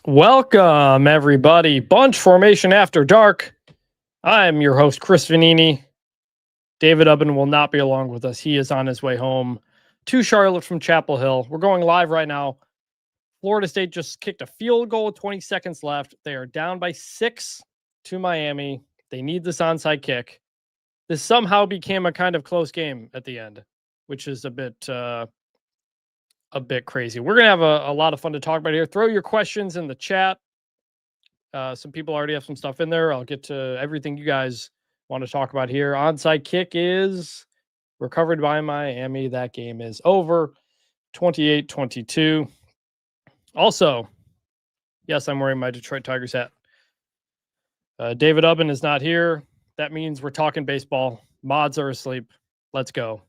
Welcome, everybody. Bunch Formation After Dark. I'm your host, Chris Vannini. David Ubben will not be along with us. He is on his way home to Charlotte from Chapel Hill. We're going live right now. Florida State just kicked a field goal with 20 seconds left. They are down by 6 to Miami. They need this onside kick. This somehow became a kind of close game at the end, which is a bit crazy. We're going to have a lot of fun to talk about here. Throw your questions in the chat. Some people already have some stuff in there. I'll get to everything you guys want to talk about here. Onside kick is recovered by Miami. That game is over, 28-22. Also, yes, I'm wearing my Detroit Tigers hat. David Ubben is not here. That means we're talking baseball. Mods are asleep. Let's go.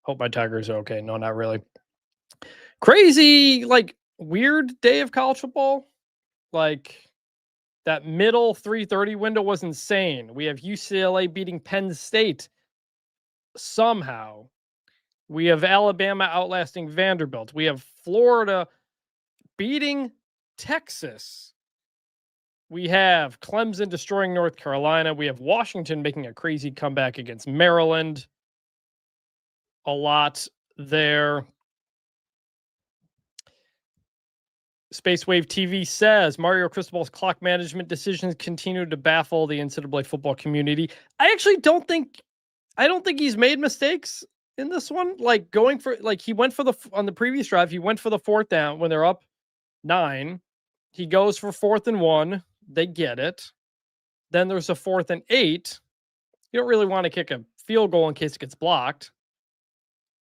Hope my Tigers are okay. No, not really. Crazy, weird day of college football. That middle 3:30 window was insane. We have UCLA beating Penn State somehow. We have Alabama outlasting Vanderbilt. We have Florida beating Texas. We have Clemson destroying North Carolina. We have Washington making a crazy comeback against Maryland. A lot there. Space Wave TV says Mario Cristobal's clock management decisions continue to baffle the NCAA football community. I actually don't think he's made mistakes in this one. He went for on the previous drive, he went for the fourth down when they're up 9. He goes for 4th and 1. They get it. Then there's a 4th and 8. You don't really want to kick a field goal in case it gets blocked.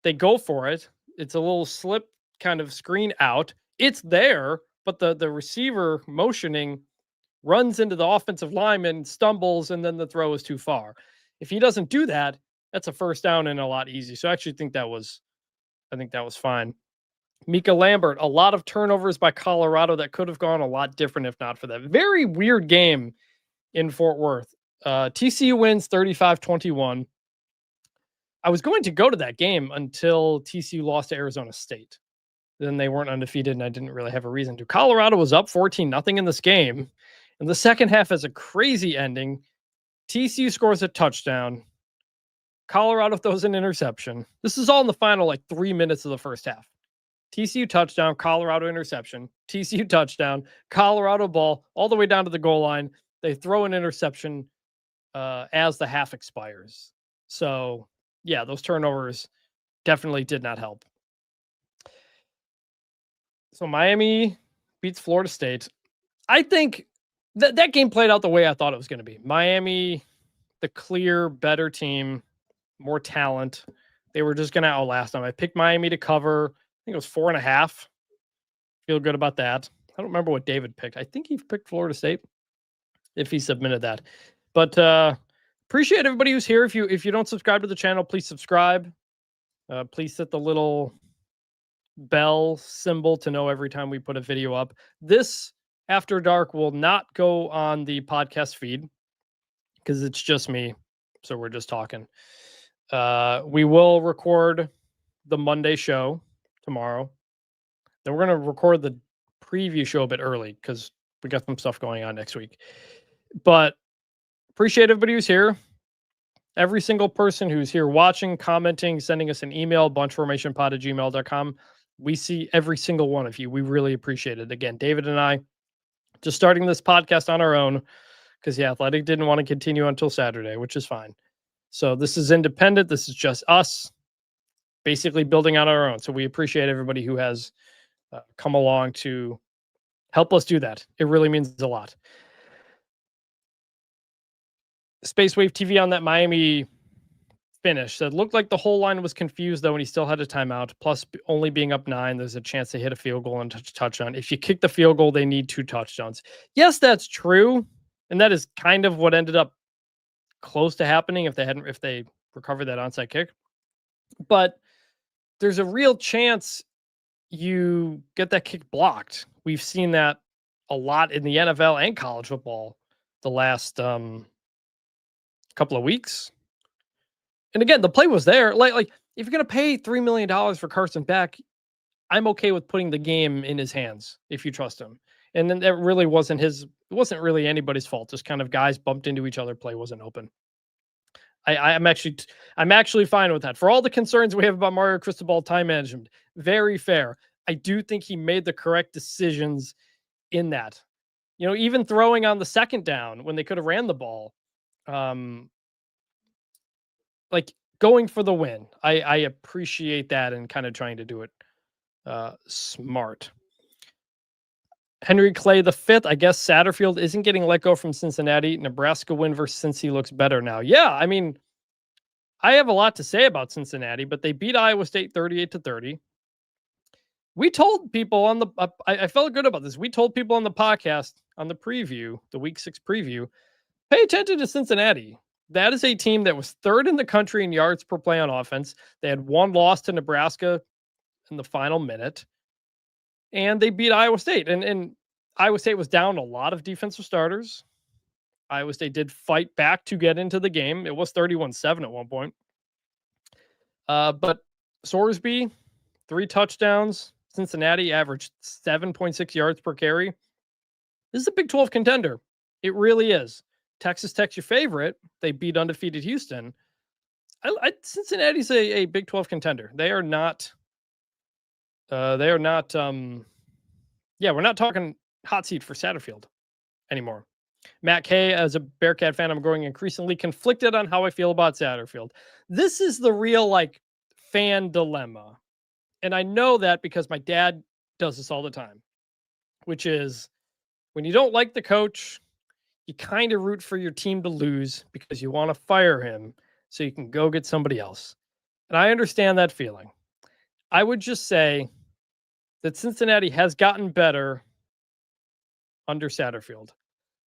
They go for it. It's a little slip kind of screen out. It's there, but the receiver motioning runs into the offensive lineman, stumbles, and then the throw is too far. If he doesn't do that, that's a first down and a lot easier. So I actually think that was fine. Mika Lambert, a lot of turnovers by Colorado that could have gone a lot different if not for that. Very weird game in Fort Worth. TCU wins 35-21. I was going to go to that game until TCU lost to Arizona State. Then they weren't undefeated, and I didn't really have a reason to. Colorado was up 14-0 in this game. And the second half has a crazy ending. TCU scores a touchdown. Colorado throws an interception. This is all in the final 3 minutes of the first half. TCU touchdown, Colorado interception. TCU touchdown, Colorado ball, all the way down to the goal line. They throw an interception as the half expires. So, yeah, those turnovers definitely did not help. So Miami beats Florida State. I think that game played out the way I thought it was going to be. Miami, the clear, better team, more talent. They were just going to outlast them. I picked Miami to cover. I think it was 4.5. Feel good about that. I don't remember what David picked. I think he picked Florida State if he submitted that. But appreciate everybody who's here. If you don't subscribe to the channel, please subscribe. Please hit the little bell symbol to know every time we put a video up. This After Dark will not go on the podcast feed because it's just me. So we're just talking. We will record the Monday show tomorrow. Then we're going to record the preview show a bit early because we got some stuff going on next week. But appreciate everybody who's here. Every single person who's here watching, commenting, sending us an email, bunchformationpod@gmail.com. We see every single one of you. We really appreciate it. Again, David and I just starting this podcast on our own because the Athletic didn't want to continue until Saturday, which is fine. So this is independent. This is just us basically building on our own. So we appreciate everybody who has come along to help us do that. It really means a lot. Space Wave TV on that Miami finish said, looked like the whole line was confused though, and he still had a timeout. Plus, only being up 9, there's a chance to hit a field goal and touchdown. If you kick the field goal, they need 2 touchdowns. Yes, that's true, and that is kind of what ended up close to happening if they recovered that onside kick. But there's a real chance you get that kick blocked. We've seen that a lot in the NFL and college football the last couple of weeks. And again, the play was there. Like if you're going to pay $3 million for Carson Beck, I'm okay with putting the game in his hands if you trust him. And then that really wasn't it wasn't really anybody's fault. Just kind of guys bumped into each other. Play wasn't open. I'm actually fine with that. For all the concerns we have about Mario Cristobal time management, very fair. I do think he made the correct decisions in that. Even throwing on the second down when they could have ran the ball, like going for the win. I appreciate that and kind of trying to do it smart. Henry Clay the fifth. I guess Satterfield isn't getting let go from Cincinnati. Nebraska win versus Cincy looks better now. Yeah, I mean, I have a lot to say about Cincinnati, but they beat Iowa State 38-30. We told people on the I felt good about this. We told people on the podcast on the preview, the week 6 preview, pay attention to Cincinnati. That is a team that was third in the country in yards per play on offense. They had one loss to Nebraska in the final minute, and they beat Iowa State. And Iowa State was down a lot of defensive starters. Iowa State did fight back to get into the game. It was 31-7 at one point. But Sorsby, 3 touchdowns. Cincinnati averaged 7.6 yards per carry. This is a Big 12 contender. It really is. Texas Tech's your favorite. They beat undefeated Houston. Cincinnati's a Big 12 contender. They are not. Yeah, we're not talking hot seat for Satterfield anymore. Matt K, as a Bearcat fan, I'm growing increasingly conflicted on how I feel about Satterfield. This is the real fan dilemma. And I know that because my dad does this all the time, which is when you don't like the coach, you kind of root for your team to lose because you want to fire him so you can go get somebody else. And I understand that feeling. I would just say that Cincinnati has gotten better under Satterfield.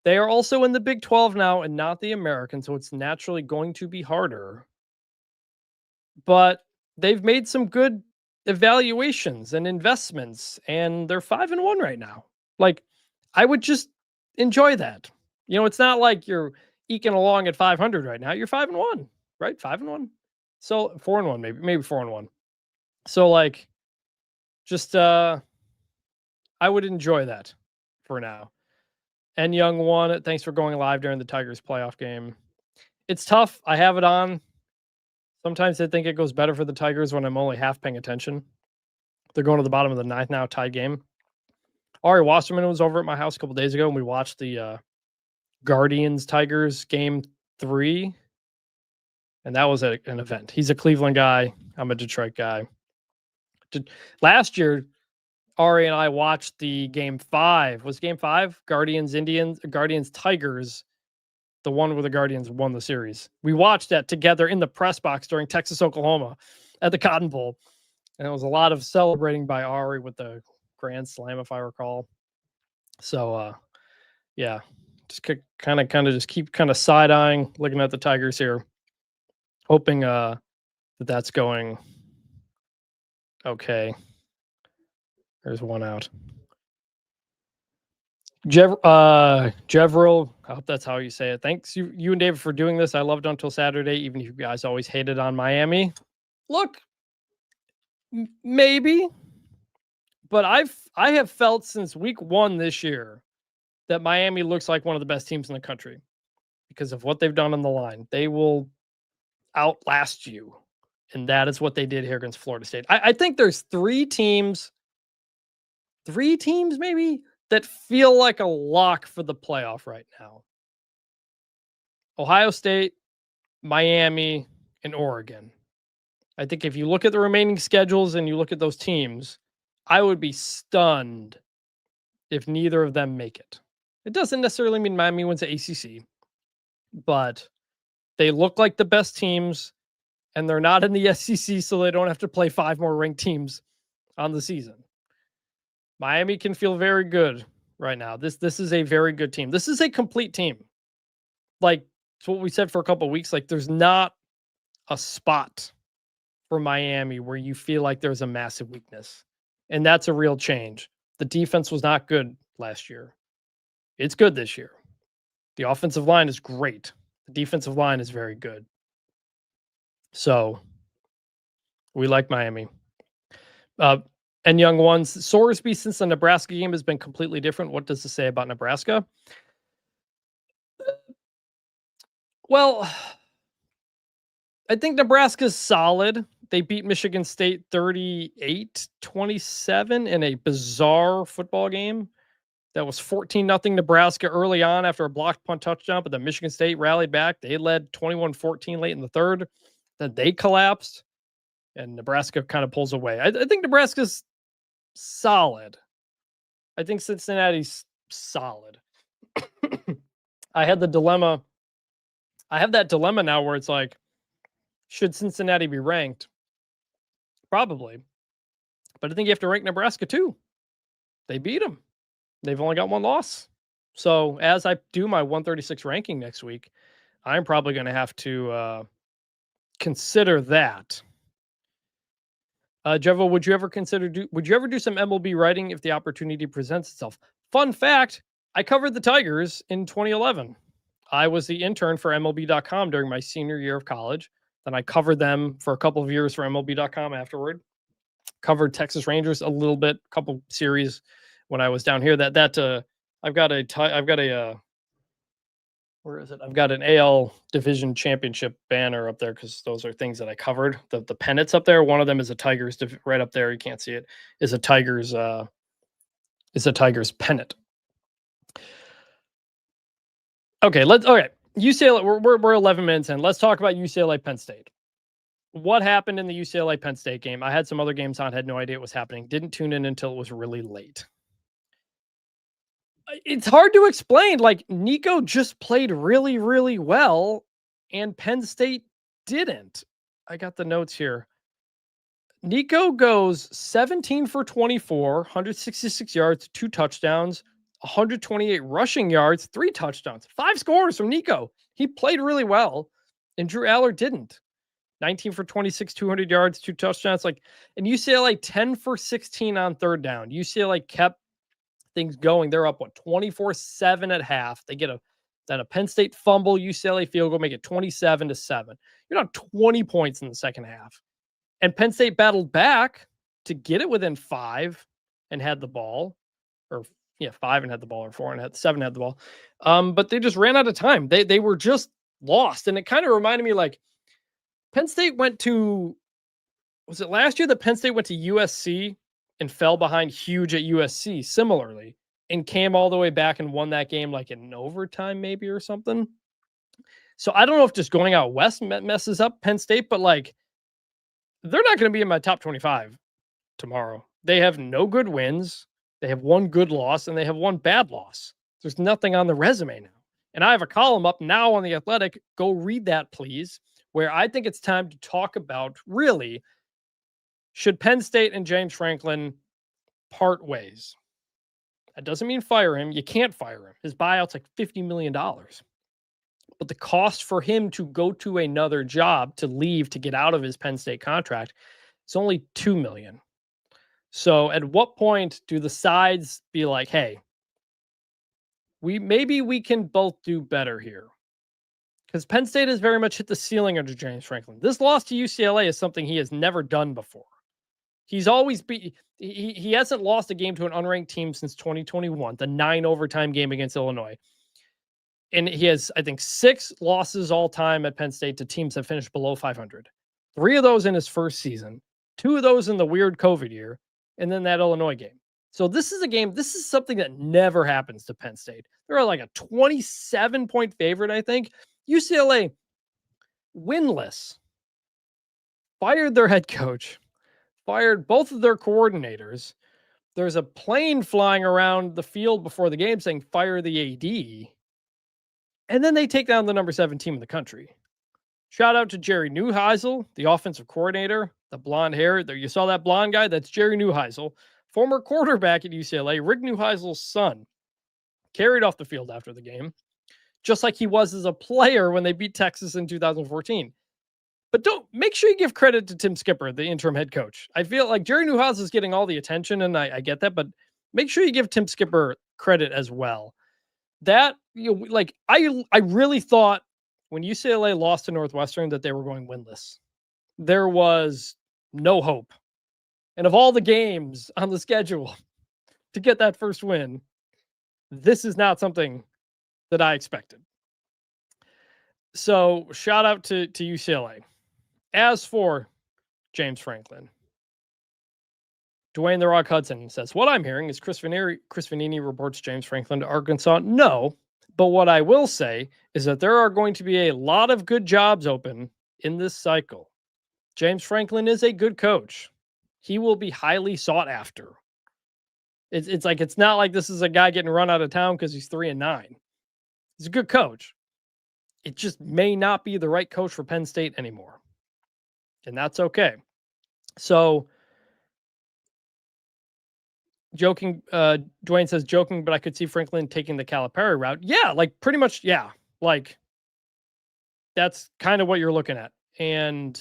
They are also in the Big 12 now and not the American, so it's naturally going to be harder. But they've made some good evaluations and investments, and they're 5-1 right now. I would just enjoy that. It's not like you're eking along at 500 right now. You're 5-1, right? 5-1. So 4-1, maybe 4-1. So just I would enjoy that for now. And Young won. Thanks for going live during the Tigers playoff game. It's tough. I have it on. Sometimes I think it goes better for the Tigers when I'm only half paying attention. They're going to the bottom of the 9th now, tied game. Ari Wasserman was over at my house a couple days ago, and we watched the Guardians-Tigers game 3. And that was an event. He's a Cleveland guy. I'm a Detroit guy. Last year, Ari and I watched the game 5. Was game 5? Guardians-Tigers. The one where the Guardians won the series. We watched that together in the press box during Texas-Oklahoma at the Cotton Bowl. And it was a lot of celebrating by Ari with the Grand Slam, if I recall. So, yeah, just kind of just keep kind of side-eyeing, looking at the Tigers here, hoping that's going okay. There's one out. Jevril, I hope that's how you say it. Thanks you and David for doing this. I loved Until Saturday, even if you guys always hated on Miami. Look, maybe, but I have felt since week 1 this year that Miami looks like one of the best teams in the country because of what they've done on the line. They will outlast you, and that is what they did here against Florida State. I think there's 3 teams maybe that feel like a lock for the playoff right now. Ohio State, Miami, and Oregon. I think if you look at the remaining schedules and you look at those teams, I would be stunned if neither of them make it. It doesn't necessarily mean Miami wins the ACC, but they look like the best teams, and they're not in the SEC, so they don't have to play 5 more ranked teams on the season. Miami can feel very good right now. This is a very good team. This is a complete team. It's what we said for a couple of weeks. There's not a spot for Miami where you feel like there's a massive weakness. And that's a real change. The defense was not good last year. It's good this year. The offensive line is great. The defensive line is very good. So we like Miami. and young ones. Sorsby, since the Nebraska game has been completely different, what does this say about Nebraska? Well, I think Nebraska's solid. They beat Michigan State 38-27 in a bizarre football game. That was 14-0 Nebraska early on after a blocked punt touchdown, but then Michigan State rallied back. They led 21-14 late in the third. Then they collapsed, and Nebraska kind of pulls away. I think Nebraska's solid. I think Cincinnati's solid. I had the dilemma. I have that dilemma now where it's like, should Cincinnati be ranked? Probably. But I think you have to rank Nebraska too. They beat them. They've only got one loss. So as I do my 136 ranking next week, I'm probably going to have to consider that. Jevo, would you ever do some MLB writing if the opportunity presents itself? Fun fact, I covered the Tigers in 2011. I was the intern for MLB.com during my senior year of college. Then I covered them for a couple of years for MLB.com afterward. Covered Texas Rangers a little bit, couple series when I was down here. I've got where is it? I've got an AL Division Championship banner up there because those are things that I covered. The pennants up there. One of them is a Tigers right up there. You can't see it. Is a Tigers pennant. Okay, UCLA. We're 11 minutes in. Let's talk about UCLA Penn State. What happened in the UCLA Penn State game? I had some other games on. Had no idea what was happening. Didn't tune in until it was really late. It's hard to explain. Like, Nico just played really, really well, and Penn State didn't. I got the notes here. Nico goes 17 for 24, 166 yards, 2 touchdowns, 128 rushing yards, 3 touchdowns, 5 scores from Nico. He played really well, and Drew Aller didn't. 19 for 26, 200 yards, 2 touchdowns. And UCLA 10 for 16 on third down. UCLA kept things going. They're up 24-7 at half. They get a Penn State fumble, UCLA field goal, make it 27-7. You're not 20 points in the second half. And Penn State battled back to get it within 5 and had the ball, or 5 and had the ball, or 4 and had 7 had the ball. But they just ran out of time. They were just lost. And it kind of reminded me, like, Penn State went to, was it last year that Penn State went to USC and fell behind huge at USC similarly and came all the way back and won that game like in overtime maybe or something. So I don't know if just going out west messes up Penn State, but like, they're not going to be in my top 25 tomorrow. They have no good wins. They have 1 good loss and they have 1 bad loss. There's nothing on the resume now. And I have a column up now on The Athletic. Go read that, please, where I think it's time to talk about, really, should Penn State and James Franklin part ways? That doesn't mean fire him. You can't fire him. His buyout's like $50 million. But the cost for him to go to another job, to leave, to get out of his Penn State contract, is only $2 million. So at what point do the sides be like, hey, maybe we can both do better here? Because Penn State has very much hit the ceiling under James Franklin. This loss to UCLA is something he has never done before. He's always he hasn't lost a game to an unranked team since 2021, the 9 overtime game against Illinois. And he has, I think, 6 losses all time at Penn State to teams that finished below 500. 3 of those in his first season, 2 of those in the weird COVID year, and then that Illinois game. So this is something that never happens to Penn State. They're like a 27-point favorite, I think. UCLA, winless, fired their head coach, fired both of their coordinators. There's a plane flying around the field before the game saying fire the AD. And then they take down the number 7 team in the country. Shout out to Jerry Neuheisel, the offensive coordinator, the blonde hair. There, you saw that blonde guy? That's Jerry Neuheisel, former quarterback at UCLA, Rick Neuheisel's son, carried off the field after the game, just like he was as a player when they beat Texas in 2014. But make sure you give credit to Tim Skipper, the interim head coach. I feel like Jerry Neuhaus is getting all the attention, and I get that, but make sure you give Tim Skipper credit as well. That, I really thought when UCLA lost to Northwestern that they were going winless. There was no hope. And of all the games on the schedule to get that first win, this is not something that I expected. So shout out to UCLA. As for James Franklin, Dwayne The Rock Hudson says, what I'm hearing is Chris Vannini reports James Franklin to Arkansas. No, but what I will say is that there are going to be a lot of good jobs open in this cycle. James Franklin is a good coach. He will be highly sought after. It's like, it's not like this is a guy getting run out of town because he's 3-9. He's a good coach. It just may not be the right coach for Penn State anymore. And that's okay. So, joking, Dwayne says, joking, but I could see Franklin taking the Calipari route. Yeah, like pretty much, yeah. Like, that's kind of what you're looking at. And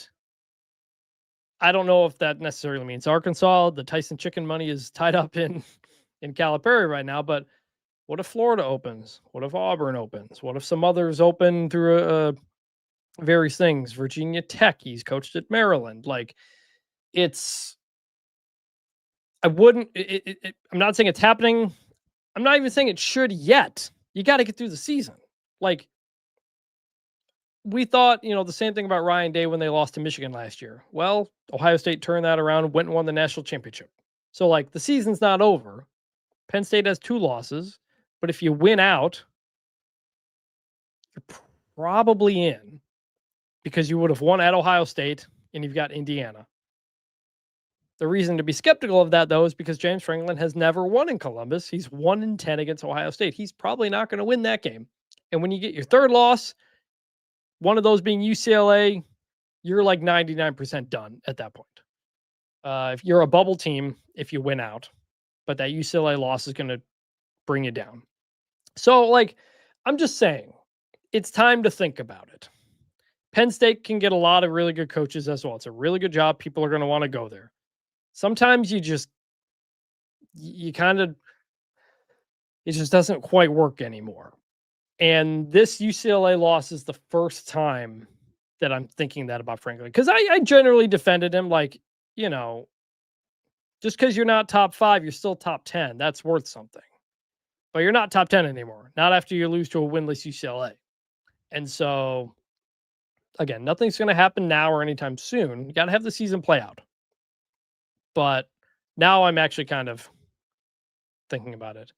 I don't know if that necessarily means Arkansas. The Tyson chicken money is tied up in Calipari right now, but what if Florida opens? What if Auburn opens? What if some others open through various things? Virginia Tech, he's coached at Maryland. Like, I wouldn't, I'm not saying it's happening. I'm not even saying it should yet. You got to get through the season. Like, we thought, the same thing about Ryan Day when they lost to Michigan last year. Well, Ohio State turned that around, went and won the national championship. So, like, the season's not over. Penn State has 2 losses, but if you win out, you're probably in because you would have won at Ohio State and you've got Indiana. The reason to be skeptical of that, though, is because James Franklin has never won in Columbus. He's 1-10 against Ohio State. He's probably not going to win that game. And when you get your third loss, one of those being UCLA, you're like 99% done at that point. If you're a bubble team, if you win out, but that UCLA loss is going to bring you down. So, like, I'm just saying, it's time to think about it. Penn State can get a lot of really good coaches as well. It's a really good job. People are going to want to go there. Sometimes it just doesn't quite work anymore. And this UCLA loss is the first time that I'm thinking that about Franklin. Because I generally defended him like, just because you're not top 5, you're still top 10. That's worth something. But you're not top 10 anymore. Not after you lose to a winless UCLA. And so, again, nothing's going to happen now or anytime soon. You got to have the season play out. But now I'm actually kind of thinking about it.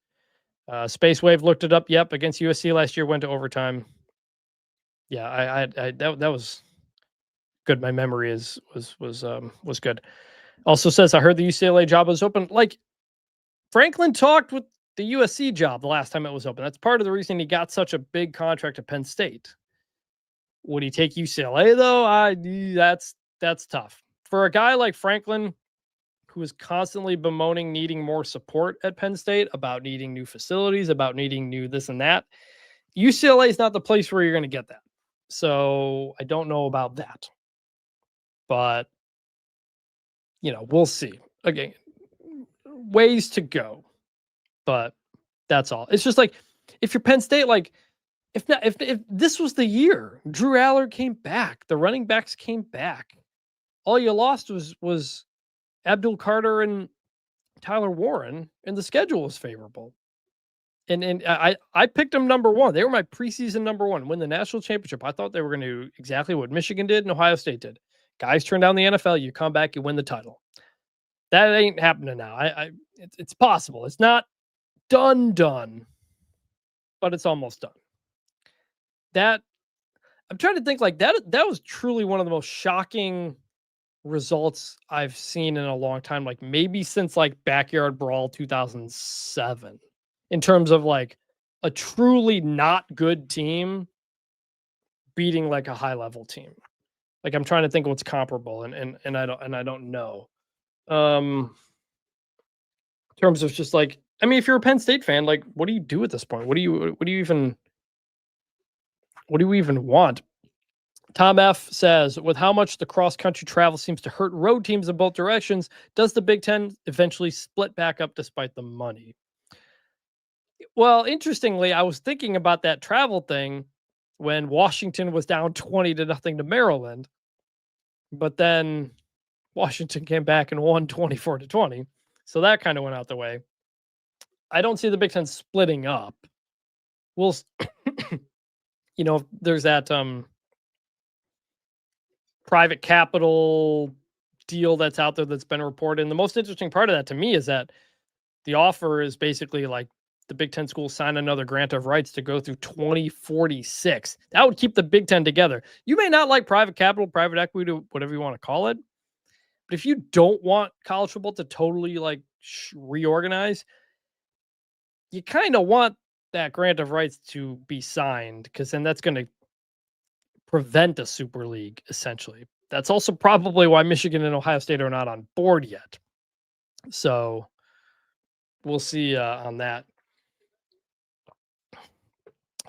Space Wave looked it up. Yep, against USC last year, went to overtime. Yeah, that was good. My memory was good. Also says, I heard the UCLA job was open. Like, Franklin talked with the USC job the last time it was open. That's part of the reason he got such a big contract at Penn State. Would he take UCLA though? That's tough for a guy like Franklin, who is constantly bemoaning needing more support at Penn State, about needing new facilities, about needing new this and that. UCLA is not the place where you're going to get that. So I don't know about that. But, we'll see. Again, ways to go. But that's all. It's just like, if you're Penn State, like, if this was the year, Drew Allard came back, the running backs came back. All you lost was Abdul Carter and Tyler Warren, and the schedule was favorable. And I picked them number 1. They were my preseason number 1, win the national championship. I thought they were going to do exactly what Michigan did and Ohio State did. Guys turn down the NFL, you come back, you win the title. That ain't happening now. It's possible. It's not done, but it's almost done. That, I'm trying to think, like, that was truly one of the most shocking results I've seen in a long time, like maybe since like Backyard Brawl 2007, in terms of like a truly not good team beating like a high level team. Like, I'm trying to think what's comparable, and I don't know. In terms of just like, I mean, if you're a Penn State fan, like, what do you do at this point? What do you even want? Tom F says, with how much the cross-country travel seems to hurt road teams in both directions, does the Big Ten eventually split back up despite the money? Well, interestingly, I was thinking about that travel thing when Washington was down 20-0 to Maryland. But then Washington came back and won 24-20. So that kind of went out the way. I don't see the Big Ten splitting up. We'll, there's that private capital deal that's out there that's been reported. And the most interesting part of that to me is that the offer is basically like the Big Ten schools sign another grant of rights to go through 2046. That would keep the Big Ten together. You may not like private capital, private equity, whatever you want to call it. But if you don't want college football to totally like reorganize, you kind of want that grant of rights to be signed, because then that's going to prevent a super league, essentially. That's also probably why Michigan and Ohio State are not on board yet. So we'll see on that.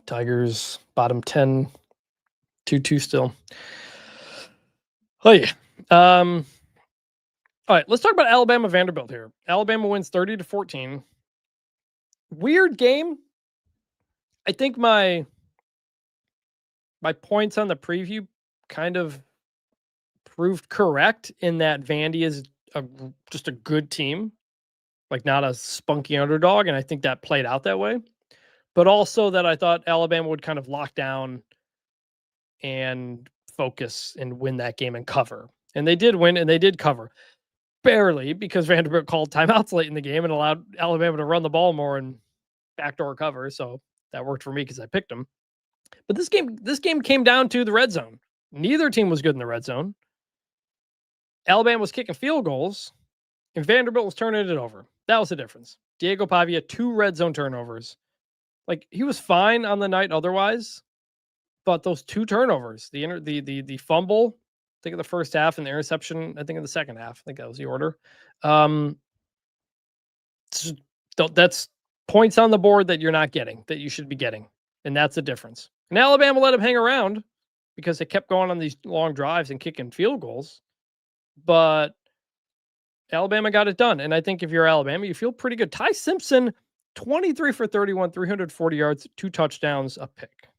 Tigers bottom 10, 2-2 still. Oh yeah. All right, let's talk about Alabama Vanderbilt here. Alabama wins 30-14. Weird game. I think my points on the preview kind of proved correct in that Vandy is just a good team, like not a spunky underdog, and I think that played out that way. But also that I thought Alabama would kind of lock down and focus and win that game and cover. And they did win, and they did cover. Barely, because Vanderbilt called timeouts late in the game and allowed Alabama to run the ball more and backdoor cover. So that worked for me because I picked them. But this game came down to the red zone. Neither team was good in the red zone. Alabama was kicking field goals, and Vanderbilt was turning it over. That was the difference. Diego Pavia, 2 red zone turnovers. Like, he was fine on the night otherwise, but those 2 turnovers, the fumble, I think in the first half, and the interception, I think in the second half, I think that was the order. That's points on the board that you're not getting, that you should be getting. And that's the difference. And Alabama let them hang around because they kept going on these long drives and kicking field goals. But Alabama got it done. And I think if you're Alabama, you feel pretty good. Ty Simpson, 23 for 31, 340 yards, 2 touchdowns, a pick.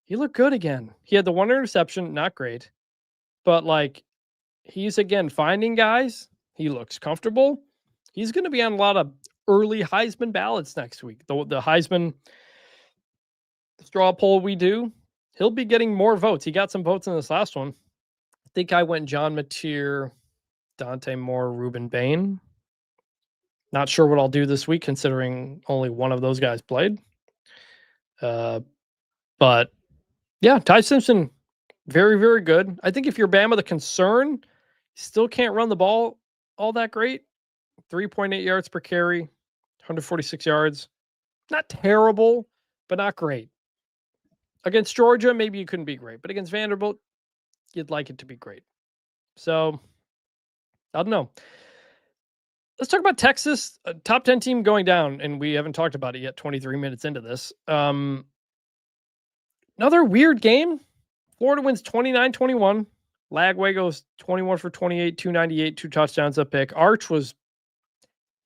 He looked good again. He had the 1 interception, not great. But like, he's again finding guys. He looks comfortable. He's going to be on a lot of early Heisman ballots next week. The Heisman straw poll we do, he'll be getting more votes. He got some votes in this last one. I think I went John Mateer, Dante Moore, Ruben Bain. Not sure what I'll do this week, considering only one of those guys played. But yeah, Ty Simpson, very, very good. I think if you're Bama, the concern, you still can't run the ball all that great. 3.8 yards per carry, 146 yards. Not terrible, but not great. Against Georgia, maybe you couldn't be great, but against Vanderbilt, you'd like it to be great. So, I don't know. Let's talk about Texas, a top 10 team going down, and we haven't talked about it yet, 23 minutes into this. Another weird game. Florida wins 29-21. Lagway goes 21 for 28, 298, 2 touchdowns, a pick. Arch was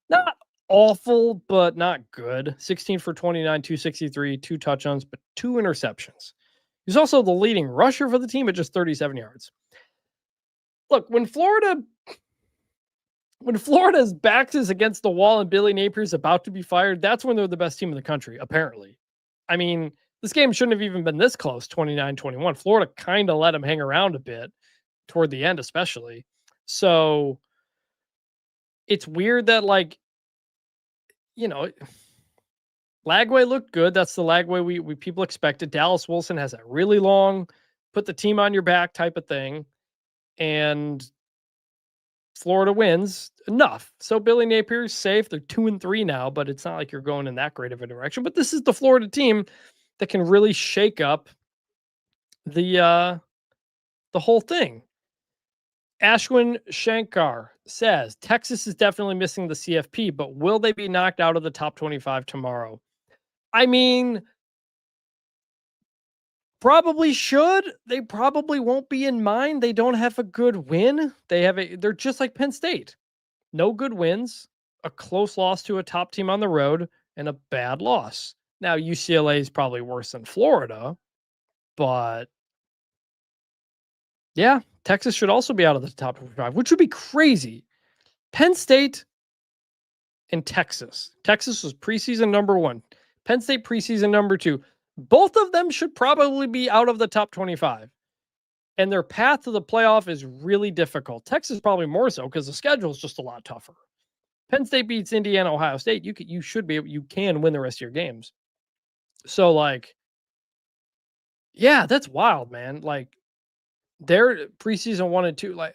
not awful, but not good. 16 for 29, 263, 2 touchdowns, but 2 interceptions. He's also the leading rusher for the team at just 37 yards. Look, when Florida's back is against the wall and Billy Napier's about to be fired, that's when they're the best team in the country, apparently. I mean, this game shouldn't have even been this close, 29-21. Florida kind of let him hang around a bit toward the end, especially. So it's weird that, like, Lagway looked good. That's the Lagway we people expected. Dallas Wilson has a really long, put the team on your back type of thing. And Florida wins enough. So Billy Napier's safe. They're 2-3 now, but it's not like you're going in that great of a direction. But this is the Florida team that can really shake up the whole thing. Ashwin Shankar says Texas is definitely missing the CFP, but will they be knocked out of the top 25 tomorrow? I mean, probably should. They probably won't be in mind. They don't have a good win. They're just like Penn State. No good wins, a close loss to a top team on the road, and a bad loss. Now, UCLA is probably worse than Florida, but Yeah, Texas should also be out of the top 25, which would be crazy. Penn State and Texas. Texas was preseason number 1. Penn State preseason number 2. Both of them should probably be out of the top 25. And their path to the playoff is really difficult. Texas probably more so because the schedule is just a lot tougher. Penn State beats Indiana, Ohio State. You can win the rest of your games. So like, yeah, that's wild, man. Like their preseason 1 and 2, like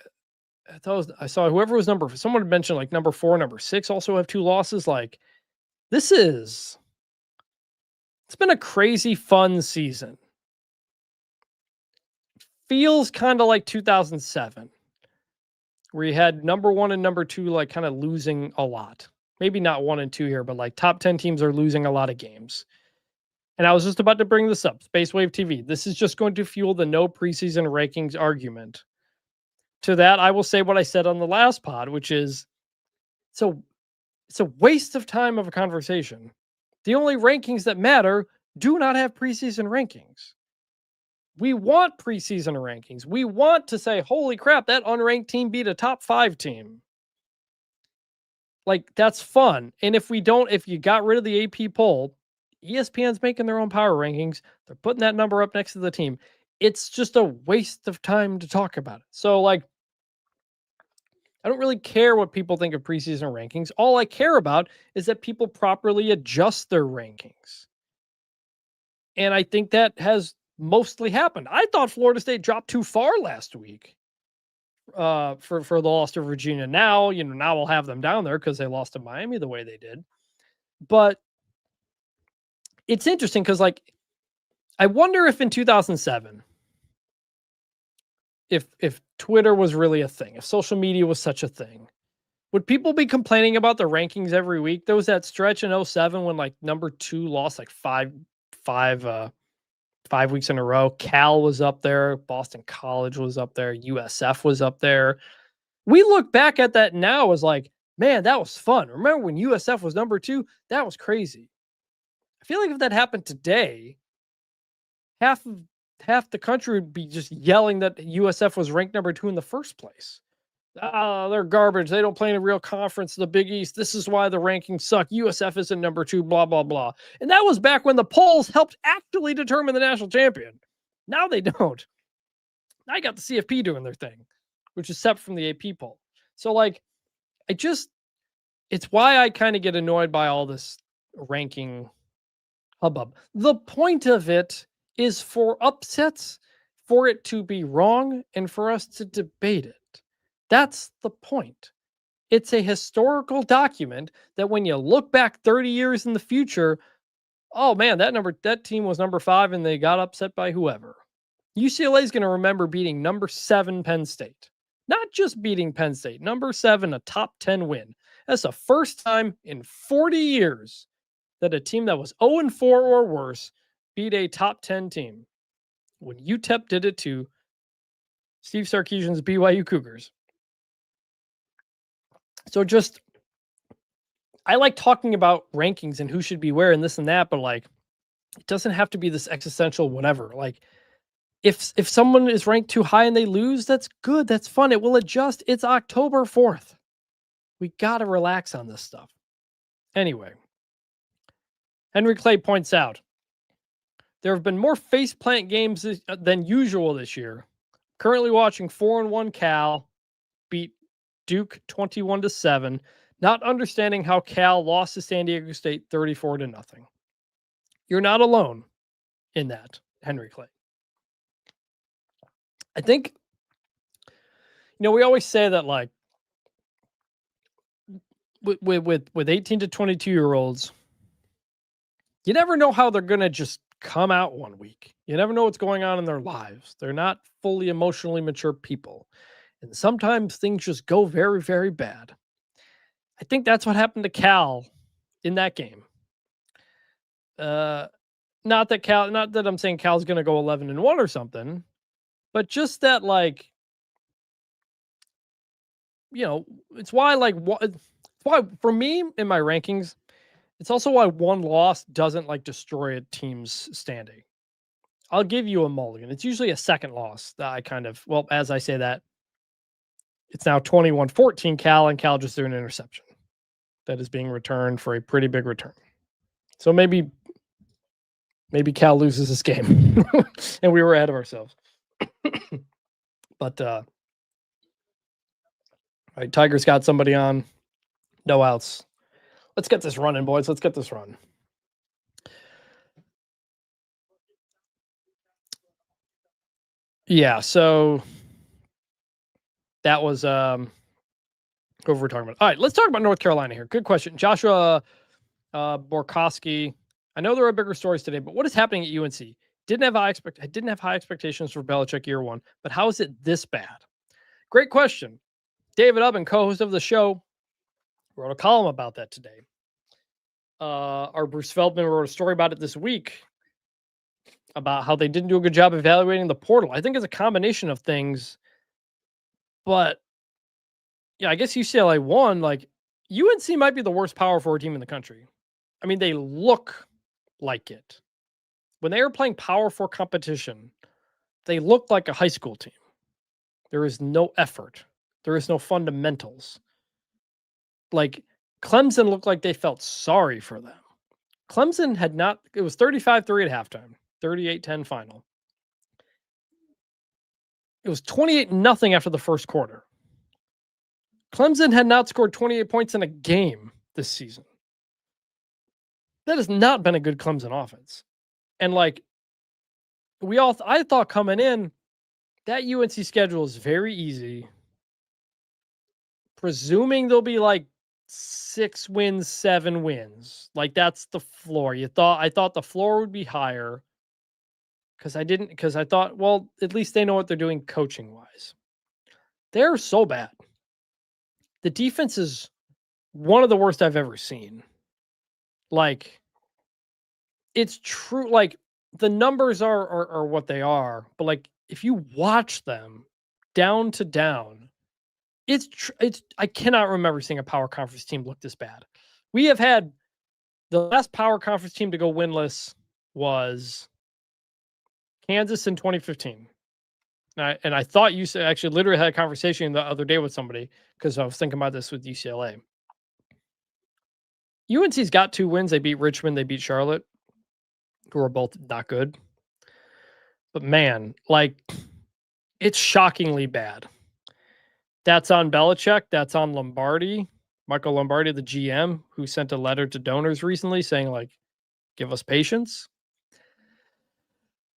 I saw whoever was someone mentioned like number 4, number 6 also have 2 losses. Like it's been a crazy fun season. Feels kind of like 2007, where you had number 1 and number 2 like kind of losing a lot. Maybe not 1 and 2 here, but like top 10 teams are losing a lot of games. And I was just about to bring this up. Space Wave TV. This is just going to fuel the no preseason rankings argument. To that, I will say what I said on the last pod, which is it's a waste of time of a conversation. The only rankings that matter do not have preseason rankings. We want preseason rankings. We want to say, holy crap, that unranked team beat a top 5 team. Like, that's fun. And if you got rid of the AP poll, ESPN's making their own power rankings. They're putting that number up next to the team. It's just a waste of time to talk about it. So, like, I don't really care what people think of preseason rankings. All I care about is that people properly adjust their rankings. And I think that has mostly happened. I thought Florida State dropped too far last week for the loss to Virginia. Now we'll have them down there because they lost to Miami the way they did. But it's interesting because, like, I wonder if in 2007, if Twitter was really a thing, if social media was such a thing, would people be complaining about the rankings every week? There was that stretch in 07 when like number 2 lost like 5 weeks in a row. Cal was up there. Boston College was up there. USF was up there. We look back at that now as like, man, that was fun. Remember when USF was number 2? That was crazy. I feel like if that happened today, half the country would be just yelling that USF was ranked number 2 in the first place. They're garbage. They don't play in a real conference, the Big East. This is why the rankings suck. USF isn't number 2, blah, blah, blah. And that was back when the polls helped actually determine the national champion. Now they don't. Now you got the CFP doing their thing, which is separate from the AP poll. So, like, it's why I kind of get annoyed by all this ranking hubbub. The point of it is for upsets, for it to be wrong, and for us to debate it. That's the point. It's a historical document that when you look back 30 years in the future, oh man, that team was number 5 and they got upset by whoever. UCLA is going to remember beating number 7 Penn State. Not just beating Penn State, number 7, a top 10 win. That's the first time in 40 years that a team that was 0-4 or worse beat a top 10 team. When UTEP did it to Steve Sarkisian's BYU Cougars. So I like talking about rankings and who should be where and this and that, but like, it doesn't have to be this existential whatever. Like, if someone is ranked too high and they lose, that's good. That's fun. It will adjust. It's October 4th. We got to relax on this stuff. Anyway, Henry Clay points out, there have been more faceplant games than usual this year. Currently watching 4-1 Cal beat Duke 21-7, not understanding how Cal lost to San Diego State 34-0. You're not alone in that, Henry Clay. I think, we always say that, like, with 18 to 22-year-olds, you never know how they're going to just come out one week. You never know what's going on in their lives. They're not fully emotionally mature people. And sometimes things just go very, very bad. I think that's what happened to Cal in that game. Not that I'm saying Cal's going to go 11-1 or something, but just that, like, it's why for me in my rankings, it's also why one loss doesn't like destroy a team's standing. I'll give you a mulligan. It's usually a second loss that I kind of, well, as I say that, it's now 21-14 Cal, and Cal just threw an interception that is being returned for a pretty big return. So maybe Cal loses this game and we were ahead of ourselves. But all right, Tigers got somebody on. No outs. Let's get this running, boys. Let's get this run. Yeah, so that was what we're talking about. All right, let's talk about North Carolina here. Good question. Joshua Borkowski. I know there are bigger stories today, but what is happening at UNC? Didn't have high expectations for Belichick year one, but how is it this bad? Great question. David Ubben, co-host of the show, wrote a column about that today. Our Bruce Feldman wrote a story about it this week about how they didn't do a good job evaluating the portal. I think it's a combination of things, but yeah, I guess UCLA won. Like, UNC might be the worst Power 4 team in the country. I mean, they look like it. When they were playing Power 4 competition, they looked like a high school team. There is no effort. There is no fundamentals. Like, Clemson looked like they felt sorry for them. Clemson had not, it was 35-3 at halftime, 38-10 final. It was 28-0 after the first quarter. Clemson had not scored 28 points in a game this season. That has not been a good Clemson offense. And like, I thought coming in, that UNC schedule is very easy. Presuming there'll be like 6 wins, 7 wins. Like, that's the floor. I thought the floor would be higher because I thought, well, at least they know what they're doing coaching wise. They're so bad. The defense is one of the worst I've ever seen. Like, it's true. Like, the numbers are what they are, but like, if you watch them down to down, it's I cannot remember seeing a power conference team look this bad. We have had the last power conference team to go winless was Kansas in 2015. And I thought you actually literally had a conversation the other day with somebody because I was thinking about this with UCLA. UNC's got 2 wins. They beat Richmond. They beat Charlotte, who are both not good. But man, like, it's shockingly bad. That's on Belichick. That's on Lombardi. Michael Lombardi, the GM, who sent a letter to donors recently saying, like, give us patience.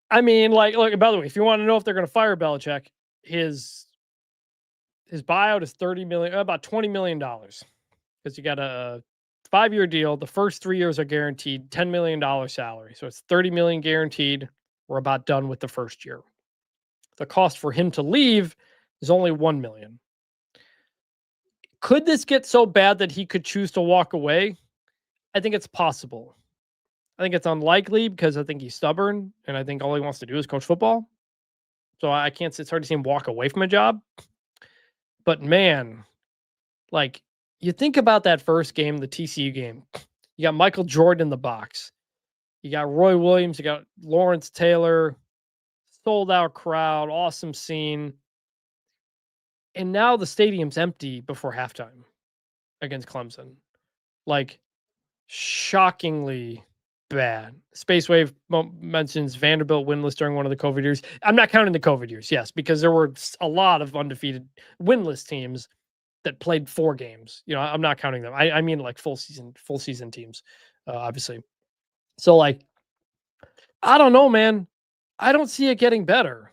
I mean, like, look, by the way, if you want to know if they're going to fire Belichick, his buyout is about $20 million. Because you got a 5-year deal. The first 3 years are guaranteed, $10 million salary. So it's $30 million guaranteed. We're about done with the first year. The cost for him to leave is only $1 million. Could this get so bad that he could choose to walk away? I think it's possible. I think it's unlikely because I think he's stubborn and I think all he wants to do is coach football. So I can't, it's hard to see him walk away from a job. But man, like, you think about that first game, the TCU game. You got Michael Jordan in the box. You got Roy Williams. You got Lawrence Taylor. Sold out crowd. Awesome scene. And now the stadium's empty before halftime against Clemson. Like, shockingly bad. Space Wave mentions Vanderbilt winless during one of the COVID years. I'm not counting the COVID years, yes, because there were a lot of undefeated winless teams that played 4 games. You know, I'm not counting them. I mean, like, full season teams, obviously. So, like, I don't know, man. I don't see it getting better.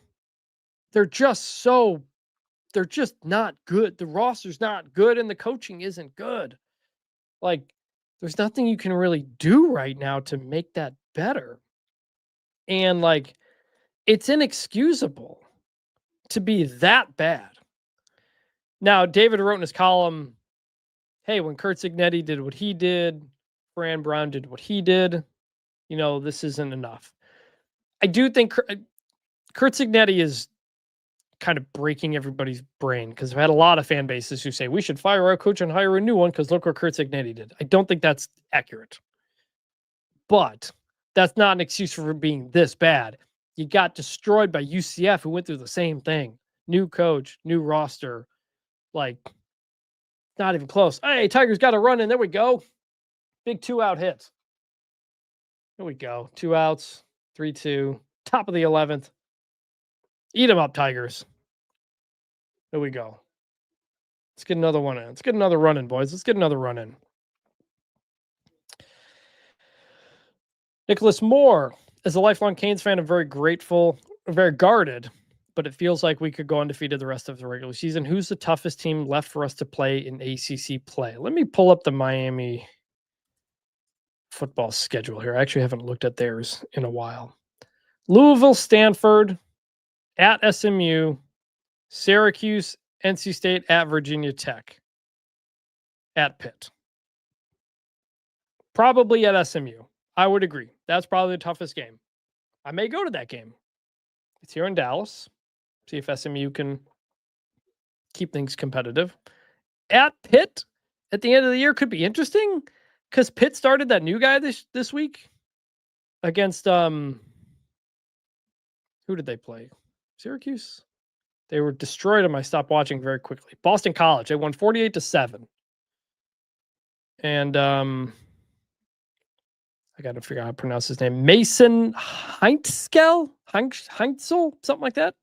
They're just not good. The roster's not good and the coaching isn't good. Like, there's nothing you can really do right now to make that better. And like, it's inexcusable to be that bad. Now, David wrote in his column, hey, when Kurt Cignetti did what he did, Fran Brown did what he did, you know, this isn't enough. I do think Kurt Cignetti is kind of breaking everybody's brain because I've had a lot of fan bases who say we should fire our coach and hire a new one because look what Kurt Cignetti did. I don't think that's accurate. But that's not an excuse for being this bad. You got destroyed by UCF, who went through the same thing. New coach, new roster. Like, not even close. Hey, Tigers got a run in. There we go. Big 2-out hit. There we go. 2 outs, 3-2. Top of the 11th. Eat them up, Tigers. There we go. Let's get another one in. Let's get another run in, boys. Let's get another run in. Nicholas Moore. As a lifelong Canes fan, I'm very grateful, very guarded, but it feels like we could go undefeated the rest of the regular season. Who's the toughest team left for us to play in ACC play? Let me pull up the Miami football schedule here. I actually haven't looked at theirs in a while. Louisville, Stanford, at SMU, Syracuse, NC State, at Virginia Tech, at Pitt. Probably at SMU. I would agree. That's probably the toughest game. I may go to that game. It's here in Dallas. See if SMU can keep things competitive. At Pitt, at the end of the year, could be interesting because Pitt started that new guy this week against who did they play? Syracuse. They were destroyed them. I stopped watching very quickly. Boston College. They won 48-7. And I got to figure out how to pronounce his name. Mason Heinzel, something like that.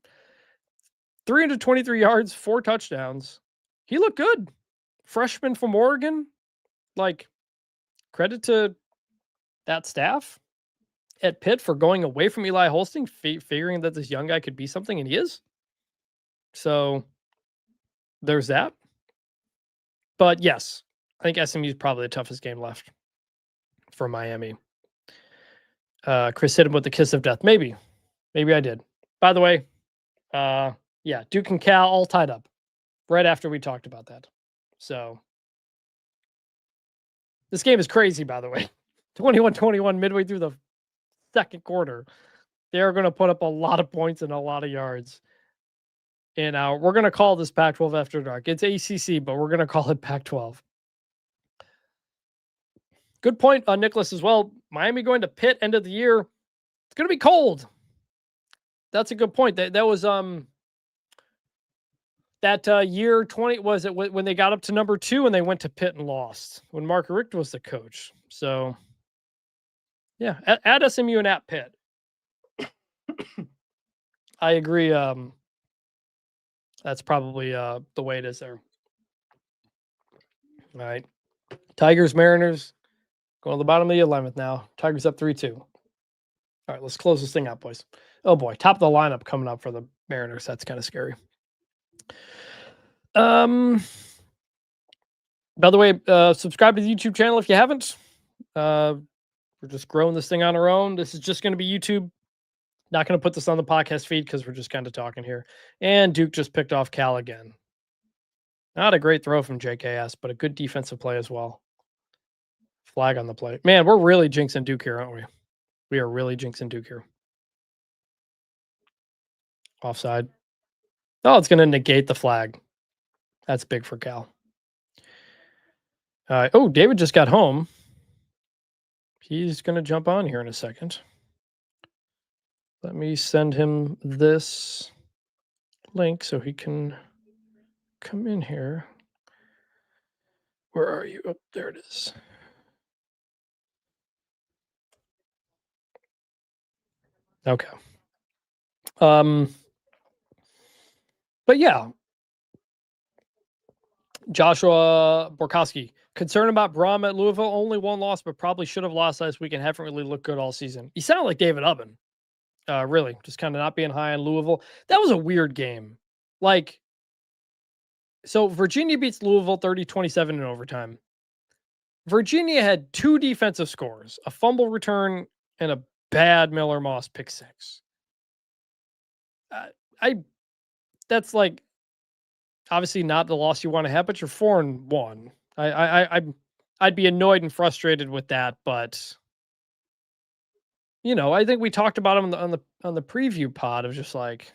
323 yards, 4 touchdowns. He looked good. Freshman from Oregon. Like, credit to that staff at Pitt for going away from Eli Holsting, figuring that this young guy could be something, and he is. So there's that. But yes, I think SMU is probably the toughest game left for Miami. Chris hit him with the kiss of death. Maybe I did. By the way, yeah, Duke and Cal all tied up right after we talked about that. So this game is crazy, by the way. 21-21 midway through the second quarter. They're going to put up a lot of points and a lot of yards. And we're going to call this Pac-12 After Dark. It's ACC, but we're going to call it Pac-12. Good point on Nicholas as well. Miami going to Pitt end of the year. It's going to be cold. That's a good point. That was that year 20, was it when they got up to number 2 and they went to Pitt and lost when Mark Richt was the coach. So yeah, at SMU and at Pitt. I agree. That's probably the way it is there. All right. Tigers, Mariners. Going to the bottom of the 11th now. Tigers up 3-2. All right, let's close this thing out, boys. Oh, boy. Top of the lineup coming up for the Mariners. That's kind of scary. By the way, subscribe to the YouTube channel if you haven't. We're just growing this thing on our own. This is just going to be YouTube. Not going to put this on the podcast feed because we're just kind of talking here. And Duke just picked off Cal again. Not a great throw from JKS, but a good defensive play as well. Flag on the play. Man, we're really jinxing Duke here, aren't we? We are really jinxing Duke here. Offside. Oh, it's going to negate the flag. That's big for Cal. Oh, David just got home. He's going to jump on here in a second. Let me send him this link so he can come in here. Where are you? Oh, there it is. Okay. But yeah. Joshua Borkowski. Concerned about Braum at Louisville. Only one loss, but probably should have lost last week and haven't really looked good all season. You sound like David Ubben. Really. Just kind of not being high on Louisville. That was a weird game. Like, so Virginia beats Louisville 30-27 in overtime. Virginia had 2 defensive scores, a fumble return and a bad Miller Moss pick 6. That's like obviously not the loss you want to have, but you're 4-1. I'd be annoyed and frustrated with that, but you know, I think we talked about him on the preview pod of just like,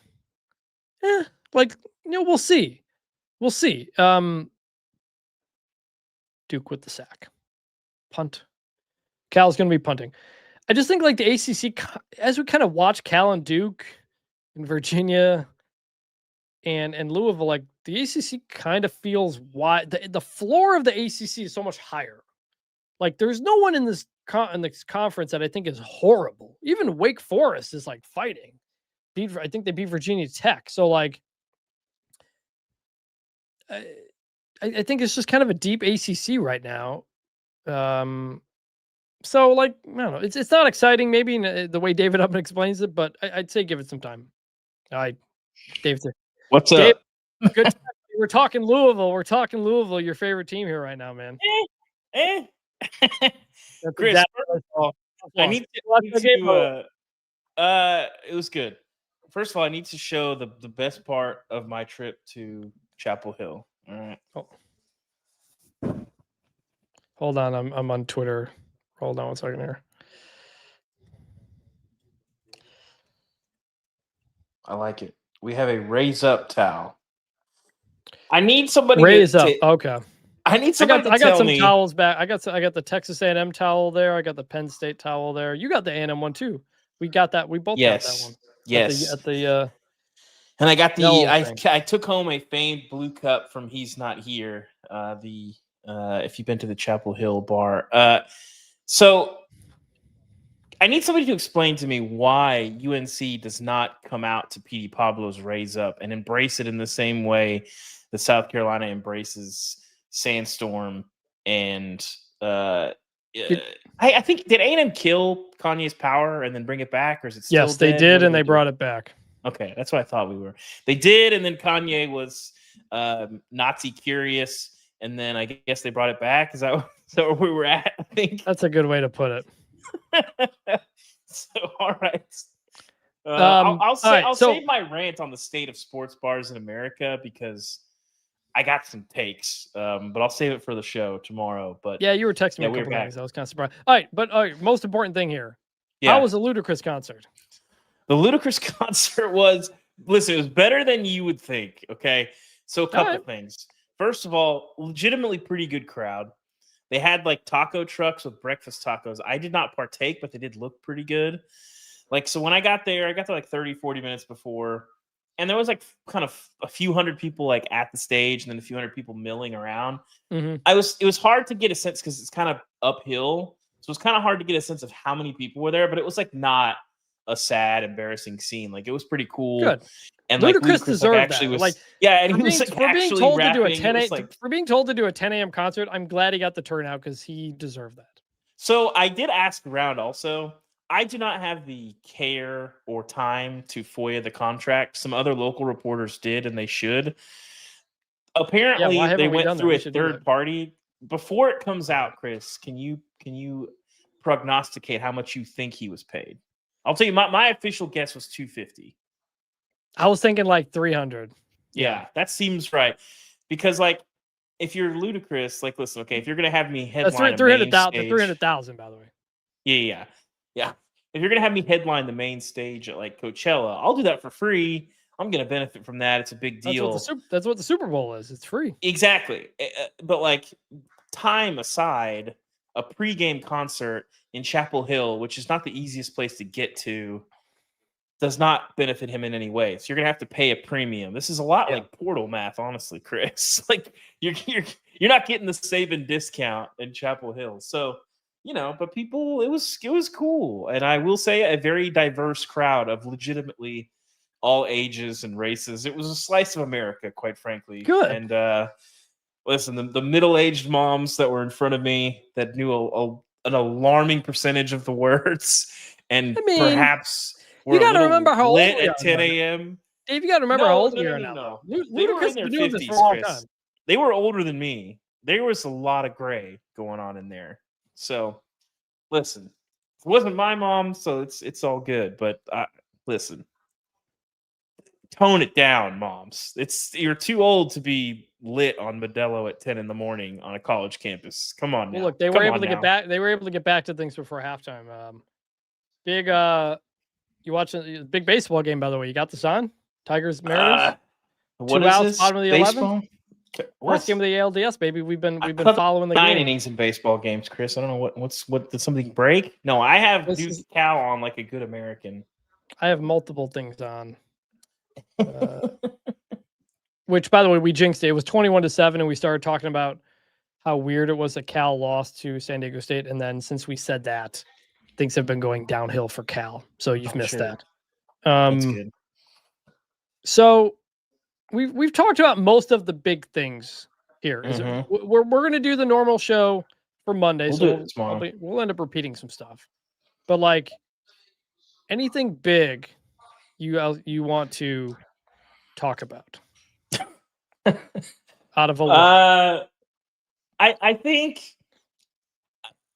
like, you know, we'll see. We'll see. Duke with the sack. Punt. Cal's going to be punting. I just think like the ACC, as we kind of watch Cal and Duke and Virginia and Louisville, like the ACC kind of feels why the floor of the ACC is so much higher. Like there's no one in this conference that I think is horrible. Even Wake Forest is like fighting. I think they beat Virginia Tech. So like, I think it's just kind of a deep ACC right now. So like I don't know, it's not exciting maybe in the way David Upton explains it, but I'd say give it some time. Dave, what's Dave, up? good. We're talking Louisville. We're talking Louisville. Your favorite team here right now, man. Chris, Exactly I need to it was good. First of all, I need to show the best part of my trip to Chapel Hill. All right. Hold on, I'm on Twitter. Hold on 1 second here. I like it. We have a raise up towel. I need somebody raise up. Okay. I need somebody to tell me. I got some towels back. I got the Texas A&M towel there. I got the Penn State towel there. You got the A&M one too. We got that. We both got that one. Yes. At the and I got the I took home a famed blue cup from He's Not Here. If you've been to the Chapel Hill bar. So I need somebody to explain to me why UNC does not come out to PD Pablo's raise up and embrace it in the same way that South Carolina embraces Sandstorm and I think did A&M kill Kanye's power and then bring it back, or is it still yes, they dead? did, and they brought it back. Okay, that's what I thought we were. They did, and then Kanye was Nazi curious, and then I guess they brought it back. Is that where we were at? I think that's a good way to put it. So all right. I'll save my rant on the state of sports bars in America because I got some takes, but I'll save it for the show tomorrow. But yeah, you were texting me a couple things. I was kind of surprised. All right, most important thing here. Yeah. How was the Ludacris concert? The Ludacris concert was better than you would think. Okay, so a couple things. First of all, legitimately pretty good crowd. They had like taco trucks with breakfast tacos. I did not partake, but they did look pretty good. Like, so when I got there like 30, 40 minutes before, and there was like kind of a few hundred people like at the stage and then a few hundred people milling around. Mm-hmm. It was hard to get a sense because it's kind of uphill. So it was kind of hard to get a sense of how many people were there, but it was like not a sad, embarrassing scene. Like it was pretty cool. Good. And Ludacris deserved actually that. Was, like, yeah, and he was like actually told rapping. To do a 10 for being told to do a 10 a.m. concert, I'm glad he got the turnout because he deserved that. So I did ask around also. I do not have the care or time to FOIA the contract. Some other local reporters did, and they should. Apparently, they went through a third party. Before it comes out, Chris, can you prognosticate how much you think he was paid? I'll tell you, my official guess was $250. I was thinking like $300. Yeah, that seems right. Because like, if you're Ludacris, like, listen, okay, if you're gonna have me headline 300,000, by the way. Yeah. If you're gonna have me headline the main stage at like Coachella, I'll do that for free. I'm gonna benefit from that. It's a big deal. That's what the Super Bowl is. It's free. Exactly. But like, time aside, a pregame concert in Chapel Hill, which is not the easiest place to get to, does not benefit him in any way. So you're gonna have to pay a premium. This is a lot like portal math, honestly, Chris. Like you're not getting the Saban discount in Chapel Hill. So, but people, it was cool. And I will say a very diverse crowd of legitimately all ages and races. It was a slice of America, quite frankly. Good. And listen, the middle-aged moms that were in front of me that knew an alarming percentage of the words, and perhaps you got to remember how old we are at 10 a.m. Dave, you got to remember how old we are now. No. They were in their 50s, Chris. They were older than me. There was a lot of gray going on in there. So, listen, it wasn't my mom, so it's all good. But listen, tone it down, moms. You're too old to be lit on Modelo at 10 in the morning on a college campus. Come on now. Well, look, they were able to get back. They were able to get back to things before halftime. You watching a big baseball game, by the way? You got this on? Tigers, Mariners. 2 outs, bottom of the 11th. First game of the ALDS, baby. We've been following the 9 game. innings in baseball games, Chris. I don't know what did something break? No, I have Duke Cal on like a good American. I have multiple things on. Which, by the way, we jinxed it. It was 21-7, and we started talking about how weird it was that Cal lost to San Diego State. And then since we said that, things have been going downhill for Cal. So you've missed that. That's good. So we've talked about most of the big things here. We're going to do the normal show for Monday. We'll end up repeating some stuff. But like anything big you want to talk about out of a I think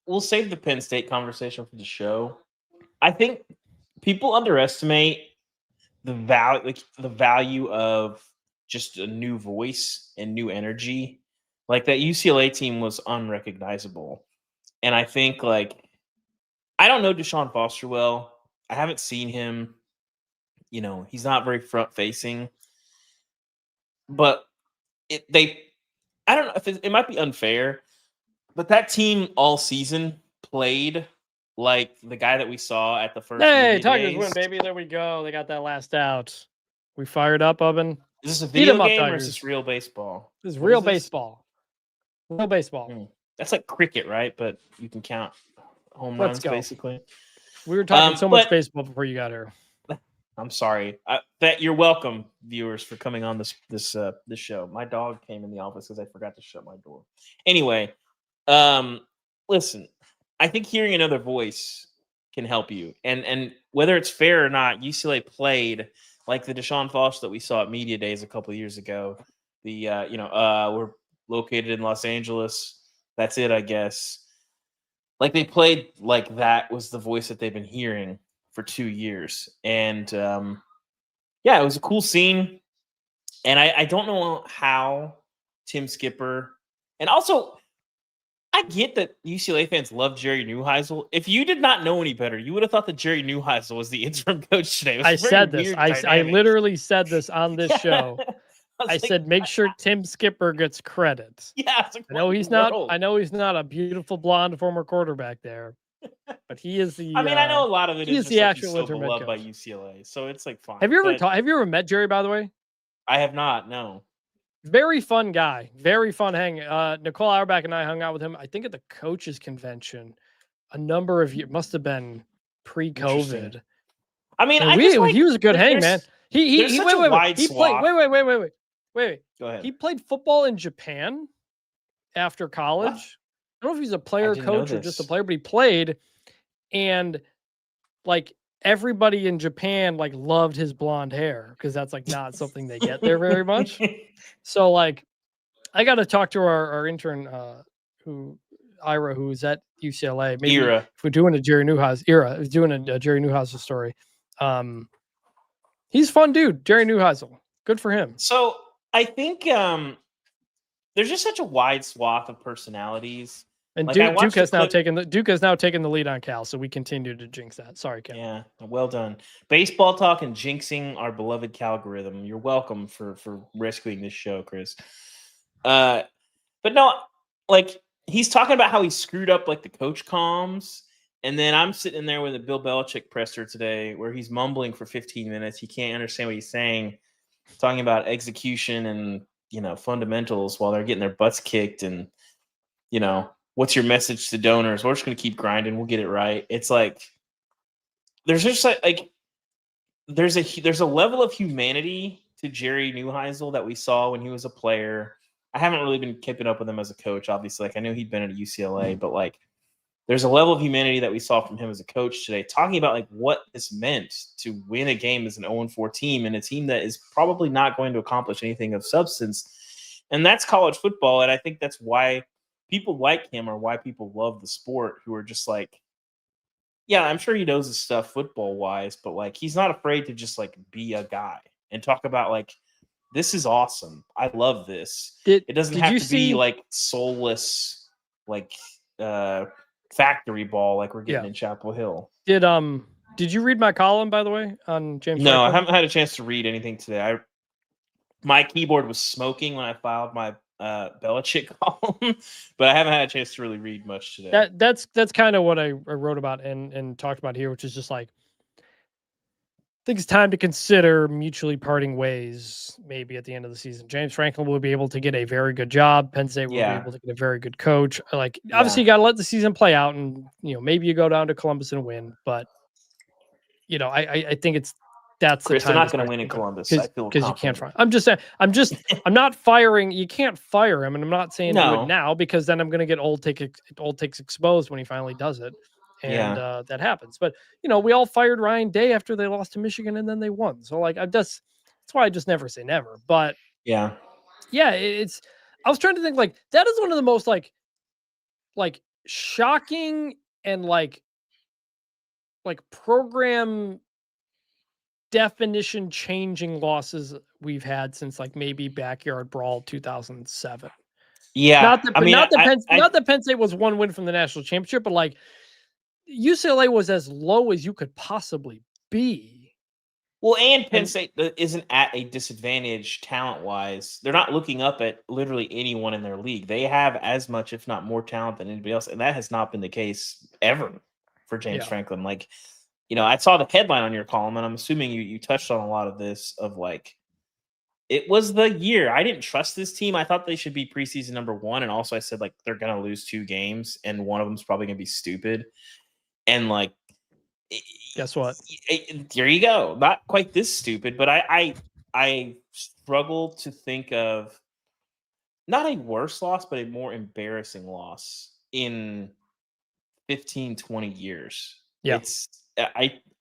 we'll save the Penn State conversation for the show. I think people underestimate the value of just a new voice and new energy. Like that UCLA team was unrecognizable. And I think I don't know Deshaun Foster well. I haven't seen him. He's not very front facing. But I don't know if it might be unfair, but that team all season played like the guy that we saw at the first. Hey, Tigers win, baby! There we go. They got that last out. We fired up, Ubben. Is this a video game or is this real baseball? This is real baseball. Real baseball. That's like cricket, right? But you can count home runs, basically. We were talking so much baseball before you got here. I'm sorry. That you're welcome, viewers, for coming on this show. My dog came in the office because I forgot to shut my door. Anyway, listen. I think hearing another voice can help you, and whether it's fair or not, UCLA played like the Deshaun Foster that we saw at Media Days a couple of years ago. We're located in Los Angeles. That's it, I guess. Like they played like that was the voice that they've been hearing for 2 years. And it was a cool scene. And I don't know how Tim Skipper, and also I get that UCLA fans love Jerry Neuheisel. If you did not know any better, you would have thought that Jerry Neuheisel was the interim coach today. I said this. I literally said this on this show. I said, make sure Tim Skipper gets credit. Yeah, I know he's not. I know he's not a beautiful blonde former quarterback there, but he is the. I mean, I know a lot of it is the actual interim beloved by UCLA, so it's like fine. Have you ever met Jerry? By the way, I have not. No. Very fun guy. Very fun hang. Nicole Auerbach and I hung out with him. I think at the coaches convention, a number of years. Must have been pre-COVID. I mean, he was a good hang, man. He played. Wait. Go ahead. He played football in Japan after college. What? I don't know if he's a player coach or just a player, but he played. And like everybody in Japan like loved his blonde hair because that's like not something they get there very much. So like I got to talk to our intern Ira, who's at UCLA. Maybe if we're doing a Jerry Neuheisel story. He's a fun dude, Jerry Neuheisel. Good for him. So I think there's just such a wide swath of personalities. And Duke has now taken the lead on Cal, so we continue to jinx that. Sorry, Cal. Yeah, well done. Baseball talk and jinxing our beloved Calgorithm. You're welcome for rescuing this show, Chris. But no, like he's talking about how he screwed up like the coach comms, and then I'm sitting there with a Bill Belichick presser today where he's mumbling for 15 minutes. He can't understand what he's saying, talking about execution and fundamentals while they're getting their butts kicked, and what's your message to donors? We're just going to keep grinding. We'll get it right. It's like there's just like there's a level of humanity to Jerry Neuheisel that we saw when he was a player. I haven't really been keeping up with him as a coach, obviously. Like I knew he'd been at UCLA, but like there's a level of humanity that we saw from him as a coach today, talking about like what this meant to win a game as an 0-4 team and a team that is probably not going to accomplish anything of substance. And that's college football. And I think that's why people like him or why people love the sport, who are just like, yeah, I'm sure he knows his stuff football wise, but like, he's not afraid to just like be a guy and talk about like, this is awesome. I love this. It doesn't have to be like soulless, like factory ball like we're getting in Chapel Hill. Did you read my column, by the way, on James? No, I haven't had a chance to read anything today. My keyboard was smoking when I filed my Belichick column, but I haven't had a chance to really read much today. That's kind of what I wrote about and talked about here, which is just like I think it's time to consider mutually parting ways maybe at the end of the season. James Franklin will be able to get a very good job. Penn State will be Yeah, able to get a very good coach. Like obviously yeah. you got to let the season play out and maybe you go down to Columbus and win, but I think that's the Chris, they're time to not going to start win in thinking Columbus. I because feel you can't confident. fire. I'm just saying I'm not firing. You can't fire him, and I'm not saying do it No. now because then I'm going to get old takes exposed when he finally does it, and Yeah. that happens. But we all fired Ryan Day after they lost to Michigan and then they won. So like that's why I just never say never. But Yeah. yeah, it's I was trying to think like that is one of the most like shocking and like program definition changing losses we've had since like maybe Backyard Brawl 2007. Yeah. I mean, Not that Penn State was one win from the national championship, but like UCLA was as low as you could possibly be. well, and Penn And State isn't at a disadvantage talent wise. They're not looking up at literally anyone in their league. They have as much, if not more, talent than anybody else, and that has not been the case ever for James yeah, Franklin. Like, I saw the headline on your column, and I'm assuming you touched on a lot of this. Of like, it was the year I didn't trust this team. I thought they should be preseason number one, and also I said like they're gonna lose 2 games, and one of them's probably gonna be stupid. And like, guess what? there you go. Not quite this stupid, but I struggle to think of not a worse loss, but a more embarrassing loss in 15, 20 years. Yeah.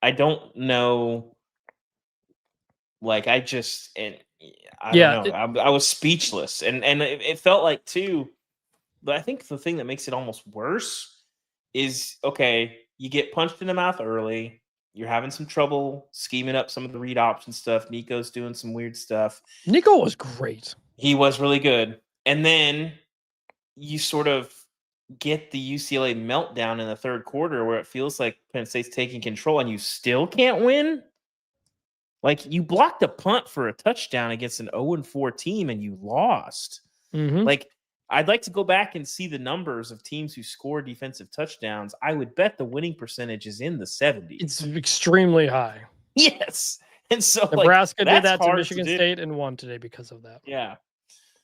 I don't know. Like I just and I don't Yeah. know. I was speechless, and it felt like too. But I think the thing that makes it almost worse is okay. You get punched in the mouth early. You're having some trouble scheming up some of the read option stuff. Nico's doing some weird stuff. Nico was great. He was really good, and then you sort of get the UCLA meltdown in the third quarter where it feels like Penn State's taking control, and you still can't win. Like you blocked a punt for a touchdown against an 0-4 team and you lost. Mm-hmm. Like I'd like to go back and see the numbers of teams who score defensive touchdowns. I would bet the winning percentage is in the 70s. It's extremely high. Yes. And so Nebraska did that to hard Michigan do. State and won today because of that. Yeah.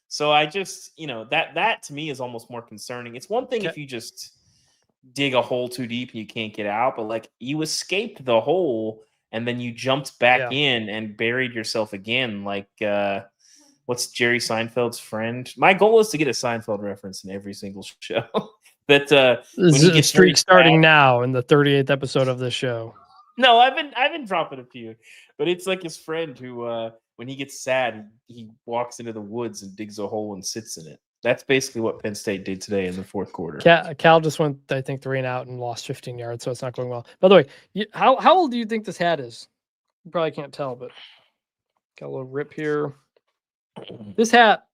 So I just, that to me is almost more concerning. It's one thing if you just dig a hole too deep and you can't get out, but like you escaped the hole and then you jumped back in and buried yourself again. Like, what's Jerry Seinfeld's friend? My goal is to get a Seinfeld reference in every single show. But this is a streak starting now in the 38th episode of this show. No, I've been dropping a few, but it's like his friend who, when he gets sad, he walks into the woods and digs a hole and sits in it. That's basically what Penn State did today in the fourth quarter. Cal just went, I think, 3 and out and lost 15 yards, so it's not going well. By the way, how old do you think this hat is? You probably can't tell, but got a little rip here. This hat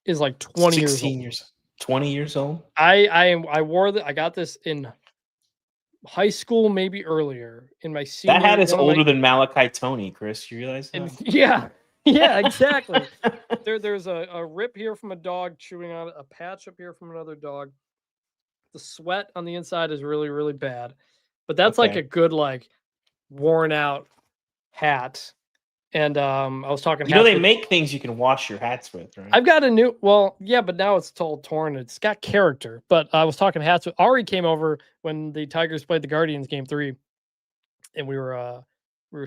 is like 20 years old. 20 years old? I wore I got this in high school, maybe earlier in my senior. That hat is older than Malachi Tony, Chris. You realize that? Yeah, exactly. There's a rip here from a dog chewing on it, a patch up here from another dog. The sweat on the inside is really, really bad. But that's like a good, like, worn out hat. And I was talking. They make things you can wash your hats with, right? I've got a new. Well, yeah, but now it's all torn. It's got character. But I was talking hats with Ari. Came over when the Tigers played the Guardians game 3, and we were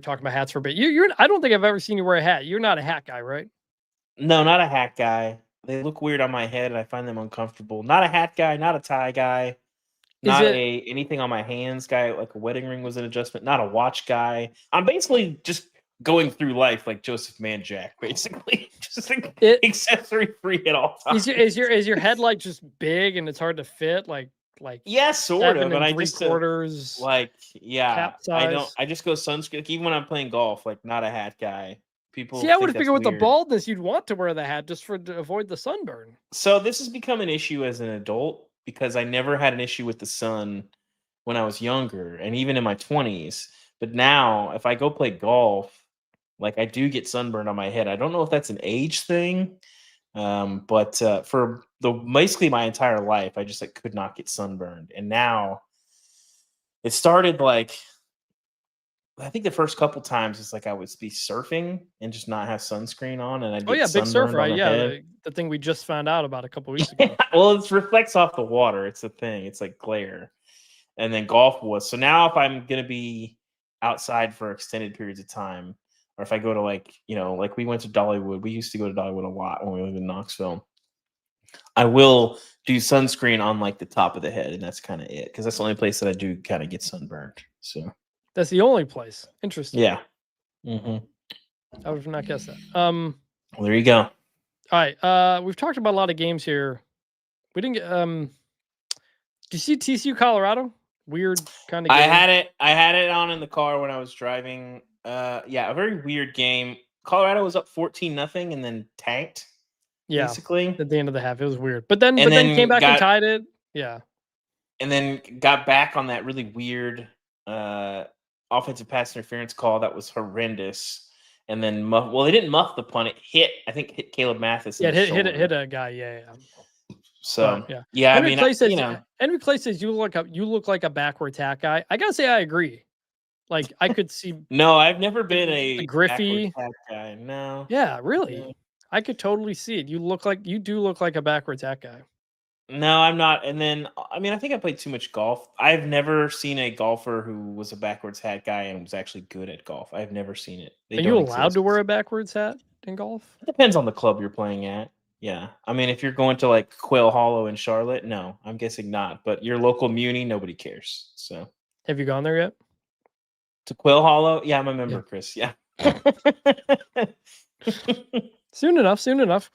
talking about hats for a bit. You're. I don't think I've ever seen you wear a hat. You're not a hat guy, right? No, not a hat guy. They look weird on my head, and I find them uncomfortable. Not a hat guy. Not a tie guy. Not anything on my hands guy. Like a wedding ring was an adjustment. Not a watch guy. I'm basically just going through life like Joseph Manjack, basically, just like accessory free at all times. Is your head like just big and it's hard to fit? Like yeah, sort of. And I just quarters like I just go sunscreen. Like, even when I'm playing golf, like not a hat guy. People see, I would have figured with the baldness you'd want to wear the hat just to avoid the sunburn. So this has become an issue as an adult because I never had an issue with the sun when I was younger and even in my 20s. But now, if I go play golf, Like I do get sunburned on my head. I don't know if that's an age thing, but for the basically my entire life, I just like could not get sunburned, and now it started like I think the first couple times it's like I would be surfing and just not have sunscreen on, and I'd Oh get yeah, big surfer. sunburned on the Yeah, head. the thing we just found out about a couple weeks Yeah, ago. well, it reflects off the water. It's a thing. It's like glare. And then golf was. So now if I'm gonna be outside for extended periods of time, or if I go to like, like we went to Dollywood. We used to go to Dollywood a lot when we lived in Knoxville. I will do sunscreen on like the top of the head, and that's kind of it. Because that's the only place that I do kind of get sunburned. So That's the only place. Interesting. yeah. Hmm. I would have not guessed that. Well, there you go. All right. We've talked about a lot of games here. We didn't get do you see TCU Colorado? Weird kind of game. I had it on in the car when I was driving. Yeah, a very weird game. Colorado was up 14-0 and then tanked. Yeah. Basically. At the end of the half. It was weird. But then And then came back and tied it. Yeah. And then got back on that really weird offensive pass interference call that was horrendous. And then they didn't muff the punt. It hit Caleb Mathis. Yeah, hit a guy. Yeah. So but, yeah, Henry Clay says, Henry Clay says you look like a backward hat guy. I gotta say I agree. Like I could see. No, I've never been a Griffey hat guy. No. Yeah, really. Yeah. I could totally see it. You do look like a backwards hat guy. No, I'm not. And then I think I played too much golf. I've never seen a golfer who was a backwards hat guy and was actually good at golf. I've never seen it. Are you allowed to wear a backwards hat in golf? It depends on the club you're playing at. Yeah. I mean, if you're going to like Quail Hollow in Charlotte, no, I'm guessing not. But your local Muni, nobody cares. So have you gone there yet? To Quail Hollow? Yeah, I'm a member, Chris. Yeah. Soon enough.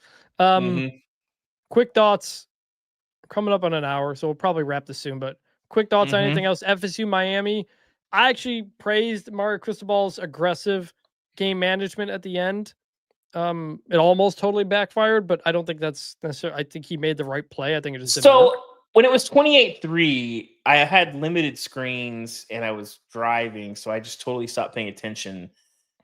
Quick thoughts. Coming up on an hour, so we'll probably wrap this soon. But quick thoughts on anything else? FSU, Miami. I actually praised Mario Cristobal's aggressive game management at the end. It almost totally backfired, but I don't think that's necessarily. I think he made the right play. I think it just didn't work. When it was 28-3, I had limited screens and I was driving, so I just totally stopped paying attention.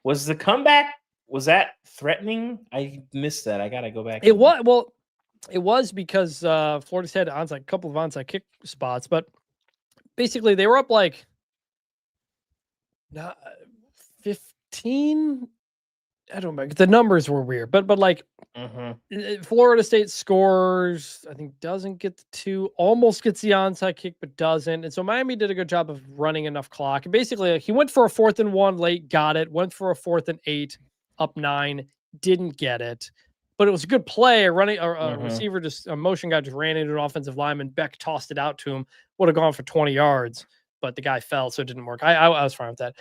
Was the comeback, was that threatening? I missed that. I gotta go back. It was because Florida State had a couple of onside kick spots, but basically they were up like 15. I don't know. The numbers were weird, but like Florida State scores, I think doesn't get the 2, almost gets the onside kick, but doesn't. And so Miami did a good job of running enough clock. And basically, he went for a 4th and 1 late, got it. Went for a 4th and 8, up 9, didn't get it. But it was a good play. A receiver, a motion guy just ran into an offensive lineman. Beck tossed it out to him. Would have gone for 20 yards, but the guy fell, so it didn't work. I was fine with that.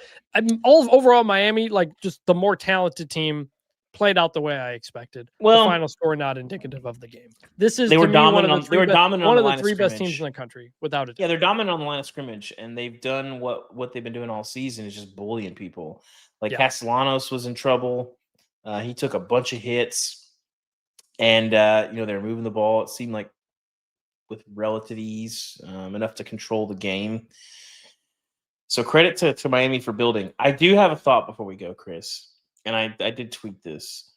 Overall, Miami, like just the more talented team, played out the way I expected. Well, the final score not indicative of the game. This is they were dominant. One of the three best teams in the country, without a doubt. Yeah, they're dominant on the line of scrimmage, and they've done what they've been doing all season is just bullying people. Like Castellanos was in trouble. He took a bunch of hits. And they're moving the ball. It seemed like with relative ease, enough to control the game. So credit to Miami for building. I do have a thought before we go, Chris, and I did tweet this.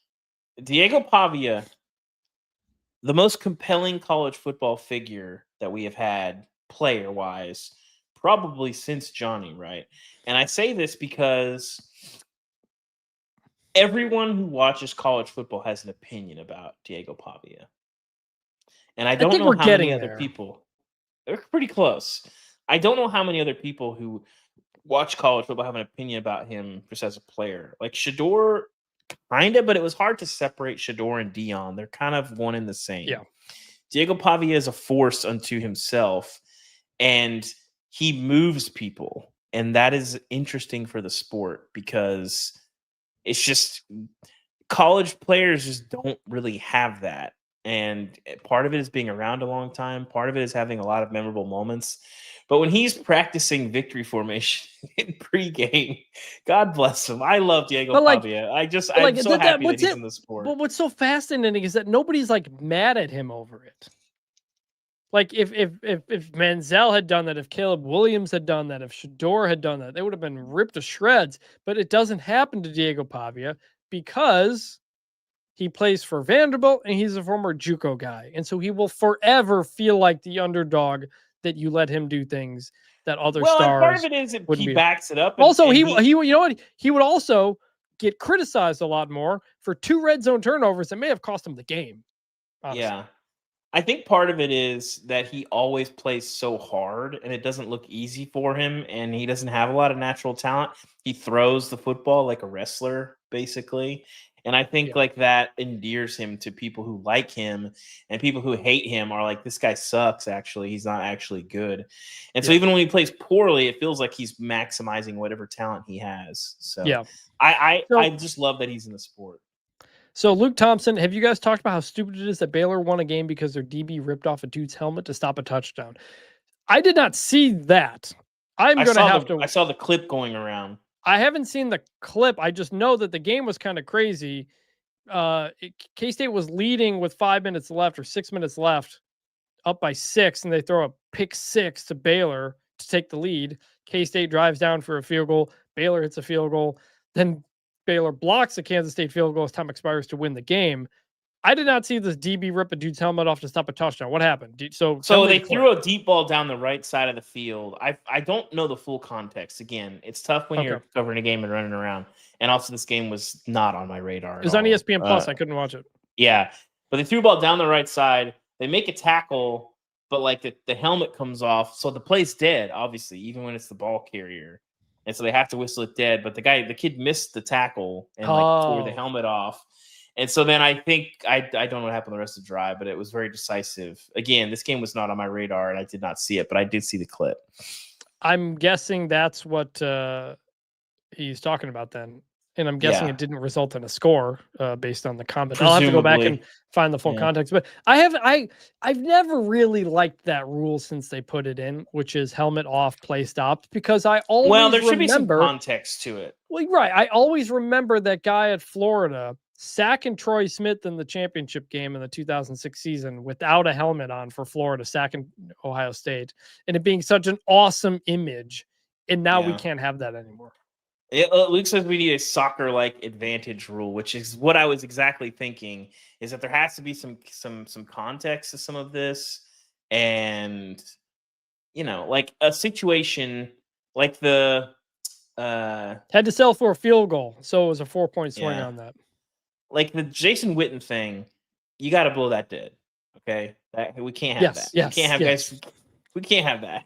Diego Pavia, the most compelling college football figure that we have had player-wise, probably since Johnny, right? And I say this because everyone who watches college football has an opinion about Diego Pavia. And I don't know how many other people. They're pretty close. I don't know how many other people who watch college football have an opinion about him just as a player. Like Shedeur, kind of, but it was hard to separate Shedeur and Dion. They're kind of one and the same. Yeah. Diego Pavia is a force unto himself, and he moves people. And that is interesting for the sport because it's just college players just don't really have that. And part of it is being around a long time. Part of it is having a lot of memorable moments. But when he's practicing victory formation in pregame, God bless him. I love Diego Pavia. I'm so happy that he's in the sport. But what's so fascinating is that nobody's like mad at him over it. Like if Manziel had done that, if Caleb Williams had done that, if Shador had done that, they would have been ripped to shreds. But it doesn't happen to Diego Pavia because he plays for Vanderbilt and he's a former JUCO guy, and so he will forever feel like the underdog that you let him do things that other Well, and part of stars it is that wouldn't he be. backs it up, Also, and he you know what, he would also get criticized a lot more for 2 red zone turnovers that may have cost him the game. Honestly. yeah. I think part of it is that he always plays so hard and it doesn't look easy for him, and he doesn't have a lot of natural talent. He throws the football like a wrestler, basically. And I think Yeah. like that endears him to people who like him, and people who hate him are like, this guy sucks, actually. He's not actually good. And so Yeah. even when he plays poorly, it feels like he's maximizing whatever talent he has. So Yeah. I just love that he's in the sport. So Luke Thompson, have you guys talked about how stupid it is that Baylor won a game because their DB ripped off a dude's helmet to stop a touchdown? I did not see that. I'm going to have to. I saw the clip going around. I haven't seen the clip. I just know that the game was kind of crazy. K-State was leading with 5 minutes left or 6 minutes left, up by 6, and they throw a pick 6 to Baylor to take the lead. K-State drives down for a field goal. Baylor hits a field goal. Then Baylor blocks the Kansas State field goal as time expires to win the game. I did not see this DB rip a dude's helmet off to stop a touchdown. What happened? So they threw a deep ball down the right side of the field. I don't know the full context. Again, it's tough when you're covering a game and running around. And also, this game was not on my radar. It was on ESPN Plus. I couldn't watch it. Yeah, but they threw a ball down the right side. They make a tackle, but like the helmet comes off, so the play's dead. Obviously, even when it's the ball carrier, and so they have to whistle it dead. But the kid missed the tackle and like tore the helmet off. And so then I think I don't know what happened the rest of the drive, but it was very decisive. Again, this game was not on my radar, and I did not see it, but I did see the clip. I'm guessing that's what he's talking about then, and I'm guessing it didn't result in a score based on the comment. I'll have to go back and find the full context, but I've never really liked that rule since they put it in, which is helmet off, play stopped, because I always there should be some context to it. Well, right, I always remember that guy at Florida sacking Troy Smith in the championship game in the 2006 season without a helmet on for Florida, sacking Ohio State, and it being such an awesome image. And now we can't have that anymore. Luke says we need a soccer-like advantage rule, which is what I was exactly thinking, is that there has to be some context to some of this. And, like a situation like the had to sell for a field goal. So it was a 4-point swing on that. Like the Jason Witten thing, you got to blow that dead. Okay. We can't have that. Yes, we can't have guys. We can't have that.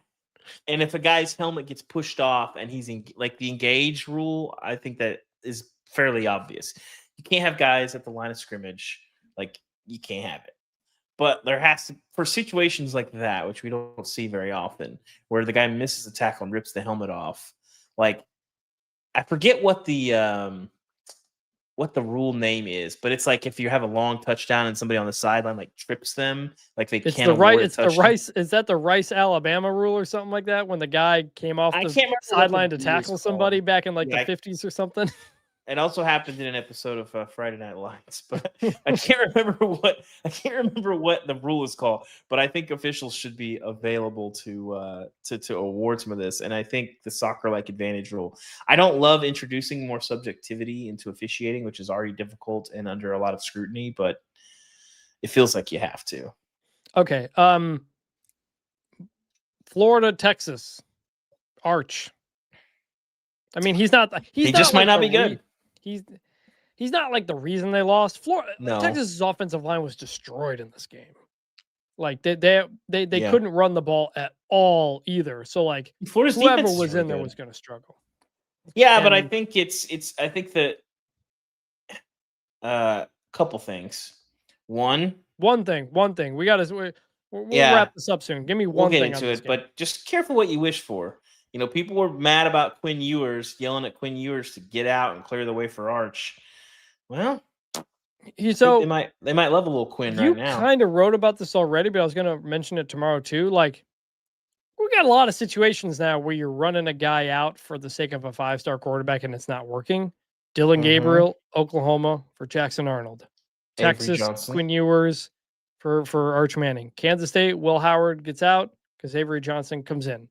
And if a guy's helmet gets pushed off and he's like the engage rule, I think that is fairly obvious. You can't have guys at the line of scrimmage. Like, you can't have it. But there has to, for situations like that, which we don't see very often, where the guy misses a tackle and rips the helmet off. Like, I forget what the rule name is, but it's like if you have a long touchdown and somebody on the sideline like trips them, like they can't. It's the Rice. Is that the Rice Alabama rule or something like that? When the guy came off the sideline to tackle somebody back in like the 50s or something. It also happened in an episode of Friday Night Lights, but I can't remember what the rule is called. But I think officials should be available to award some of this, and I think the soccer-like advantage rule. I don't love introducing more subjectivity into officiating, which is already difficult and under a lot of scrutiny, but it feels like you have to. Okay, Florida, Texas, Arch. I mean, he's not. He just might not be good. He's not like the reason they lost. Florida, no. Texas's offensive line was destroyed in this game. Like they couldn't run the ball at all either. So like Florida's whoever was in there was going to struggle. Yeah, but I think I think that couple things. One thing. We got to we'll wrap this up soon. Give me one thing. We'll get into it, but just careful what you wish for. People were mad about Quinn Ewers, yelling at Quinn Ewers to get out and clear the way for Arch. Well, so they might love a little Quinn right now. You kind of wrote about this already, but I was going to mention it tomorrow too. Like, we got a lot of situations now where you're running a guy out for the sake of a 5-star quarterback and it's not working. Dylan Gabriel, Oklahoma for Jackson Arnold. Texas, Quinn Ewers, for Arch Manning. Kansas State, Will Howard gets out because Avery Johnson comes in.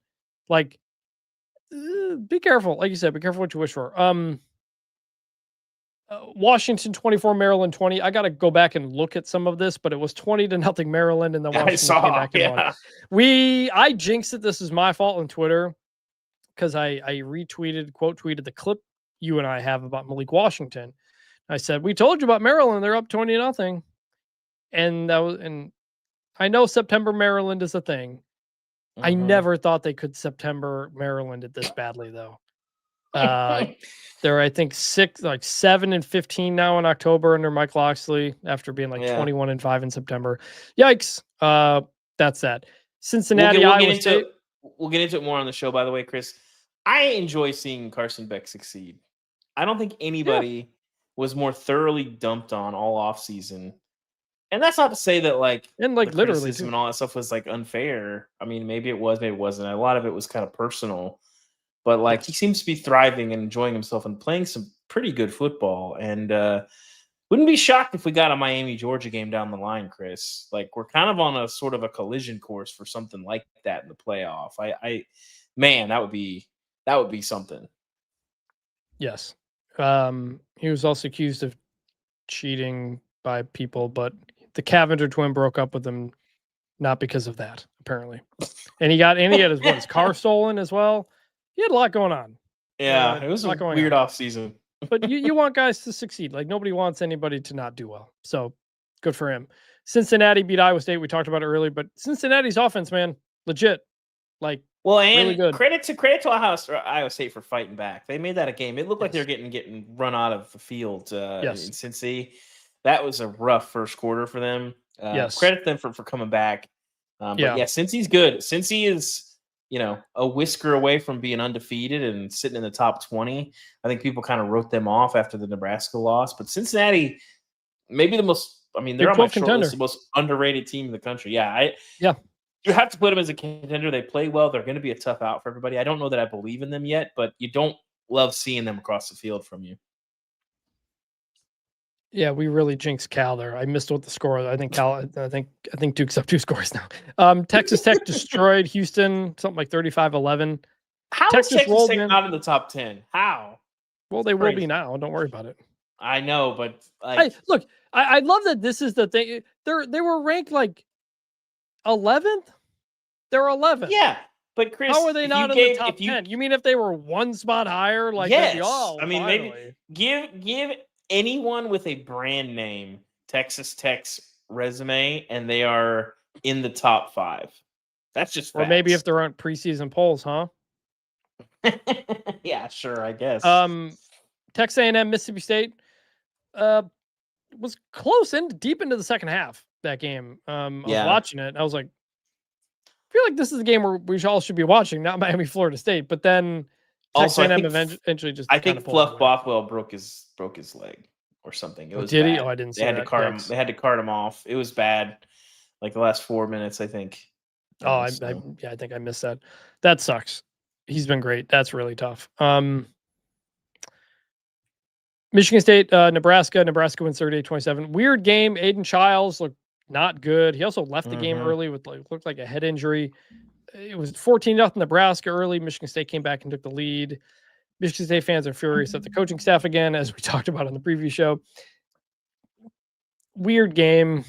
Like, be careful. Like you said, be careful what you wish for. Washington 24, Maryland 20. I got to go back and look at some of this, but it was 20-0 Maryland, and then Washington came back and won. I jinxed it. This is my fault on Twitter because I retweeted, quote tweeted the clip you and I have about Malik Washington. I said, we told you about Maryland. They're up 20-0. And I know September Maryland is a thing. Mm-hmm. I never thought they could September Maryland it this badly, though. They're, I think, 7-15 now in October under Mike Loxley after being 21-5 in September. Yikes. That's that. Cincinnati, Iowa State. We'll get into it more on the show, by the way, Chris. I enjoy seeing Carson Beck succeed. I don't think anybody was more thoroughly dumped on all offseason. And that's not to say that literally and all that stuff was unfair. I mean, maybe it was, maybe it wasn't. A lot of it was kind of personal. But he seems to be thriving and enjoying himself and playing some pretty good football. And wouldn't be shocked if we got a Miami Georgia game down the line, Chris. We're kind of on a sort of a collision course for something like that in the playoff. Man, that would be something. Yes. He was also accused of cheating by people, but the Cavinder twin broke up with him not because of that, apparently. And he had his car stolen as well. He had a lot going on. Yeah, it was a weird off season. But you want guys to succeed. Nobody wants anybody to not do well. So good for him. Cincinnati beat Iowa State. We talked about it earlier, but Cincinnati's offense, man, legit. And really good. Credit to Iowa State for fighting back. They made that a game. It looked like they were getting run out of the field in Cincy. That was a rough first quarter for them. Credit them for coming back. Cincy's good. Cincy is a whisker away from being undefeated and sitting in the top 20. I think people kind of wrote them off after the Nebraska loss, but Cincinnati, maybe they're on my short list, the most underrated team in the country. You have to put them as a contender. They play well. They're going to be a tough out for everybody. I don't know that I believe in them yet, but you don't love seeing them across the field from you. Yeah, we really jinxed Cal there. I missed what the score was. I think Duke's up 2 scores now. Texas Tech destroyed Houston, something like 35-11. How is Texas Tech not in the top 10? How? Well, they will be now. Don't worry about it. I know, but I love that this is the thing. They were ranked 11th. They're 11th. Yeah, but Chris, how are they not in the top 10? You mean if they were one spot higher? Yes. Maybe give anyone with a brand name Texas Tech's resume, and they are in the top 5. That's just facts. Or maybe if they're on preseason polls, huh? Yeah, sure, I guess. Texas A&M, Mississippi State was close deep into the second half. That game, I was watching it. I was like, I feel like this is the game where we all should be watching, not Miami, Florida State. But then Texas A&M eventually just. I think Fluff Bothwell broke his leg or something. It was did bad. he? Oh, I didn't see that. They had to cart him off. It was bad. The last 4 minutes, I think. I think I missed that. That sucks. He's been great. That's really tough. Michigan State, Nebraska. Nebraska wins 38-27. Weird game. Aiden Childs looked not good. He also left the game early with looked like a head injury. It was 14-0 Nebraska early. Michigan State came back and took the lead. Michigan State fans are furious at the coaching staff again, as we talked about on the preview show. Weird game,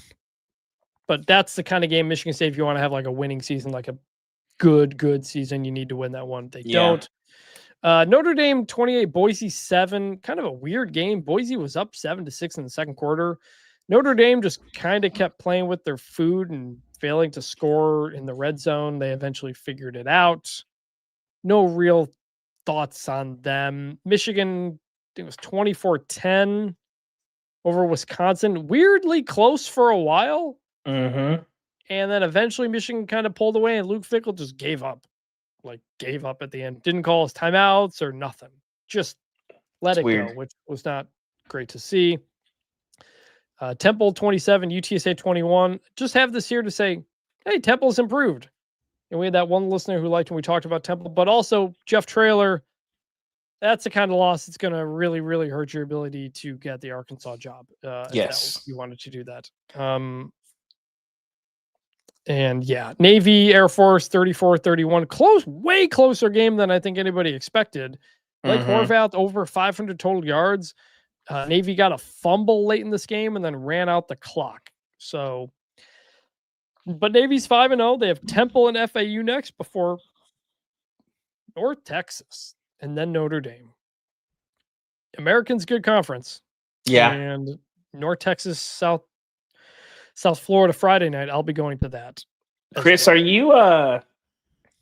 but that's the kind of game Michigan State, if you want to have a winning season, a good season, you need to win that one. They don't. Notre Dame 28, Boise 7. Kind of a weird game. Boise was up 7-6 in the second quarter. Notre Dame just kind of kept playing with their food and failing to score in the red zone. They eventually figured it out. No real thoughts on them. Michigan, I think it was 24-10 over Wisconsin. Weirdly close for a while. Mm-hmm. And then eventually Michigan kind of pulled away and Luke Fickell just gave up. Gave up at the end. Didn't call his timeouts or nothing. Just let it go, which was not great to see. Temple 27, UTSA 21. Just have this here to say, hey, Temple's improved. And we had that one listener who liked when we talked about Temple, but also Jeff Traylor. That's the kind of loss that's going to really, really hurt your ability to get the Arkansas job. Yes. If you wanted to do that. And yeah, Navy, Air Force, 34-31. Close, way closer game than I think anybody expected. Blake Horvath, over 500 total yards. Navy got a fumble late in this game and then ran out the clock. So, but Navy's 5-0. They have Temple and FAU next before North Texas and then Notre Dame. American's good conference. Yeah. And North Texas, South Florida Friday night. I'll be going to that. Chris, well.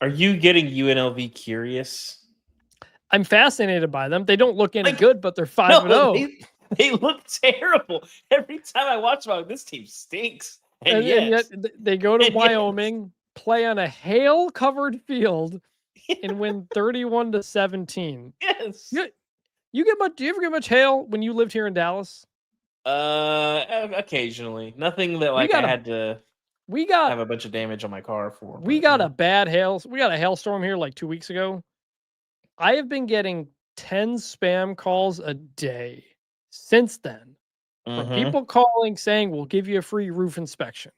Are you getting UNLV curious? I'm fascinated by them. They don't look any good, but they're 5-0. They look terrible. Every time I watch them, this team stinks. And yet they go to Wyoming, play on a hail-covered field, and win 31-17. Yes. You get much? Do you ever get much hail when you lived here in Dallas? Occasionally. Nothing that I had to. We got have a bunch of damage on my car for. We got a bad hail. We got a hailstorm here like 2 weeks ago. I have been getting 10 spam calls a day since then from people calling saying we'll give you a free roof inspection.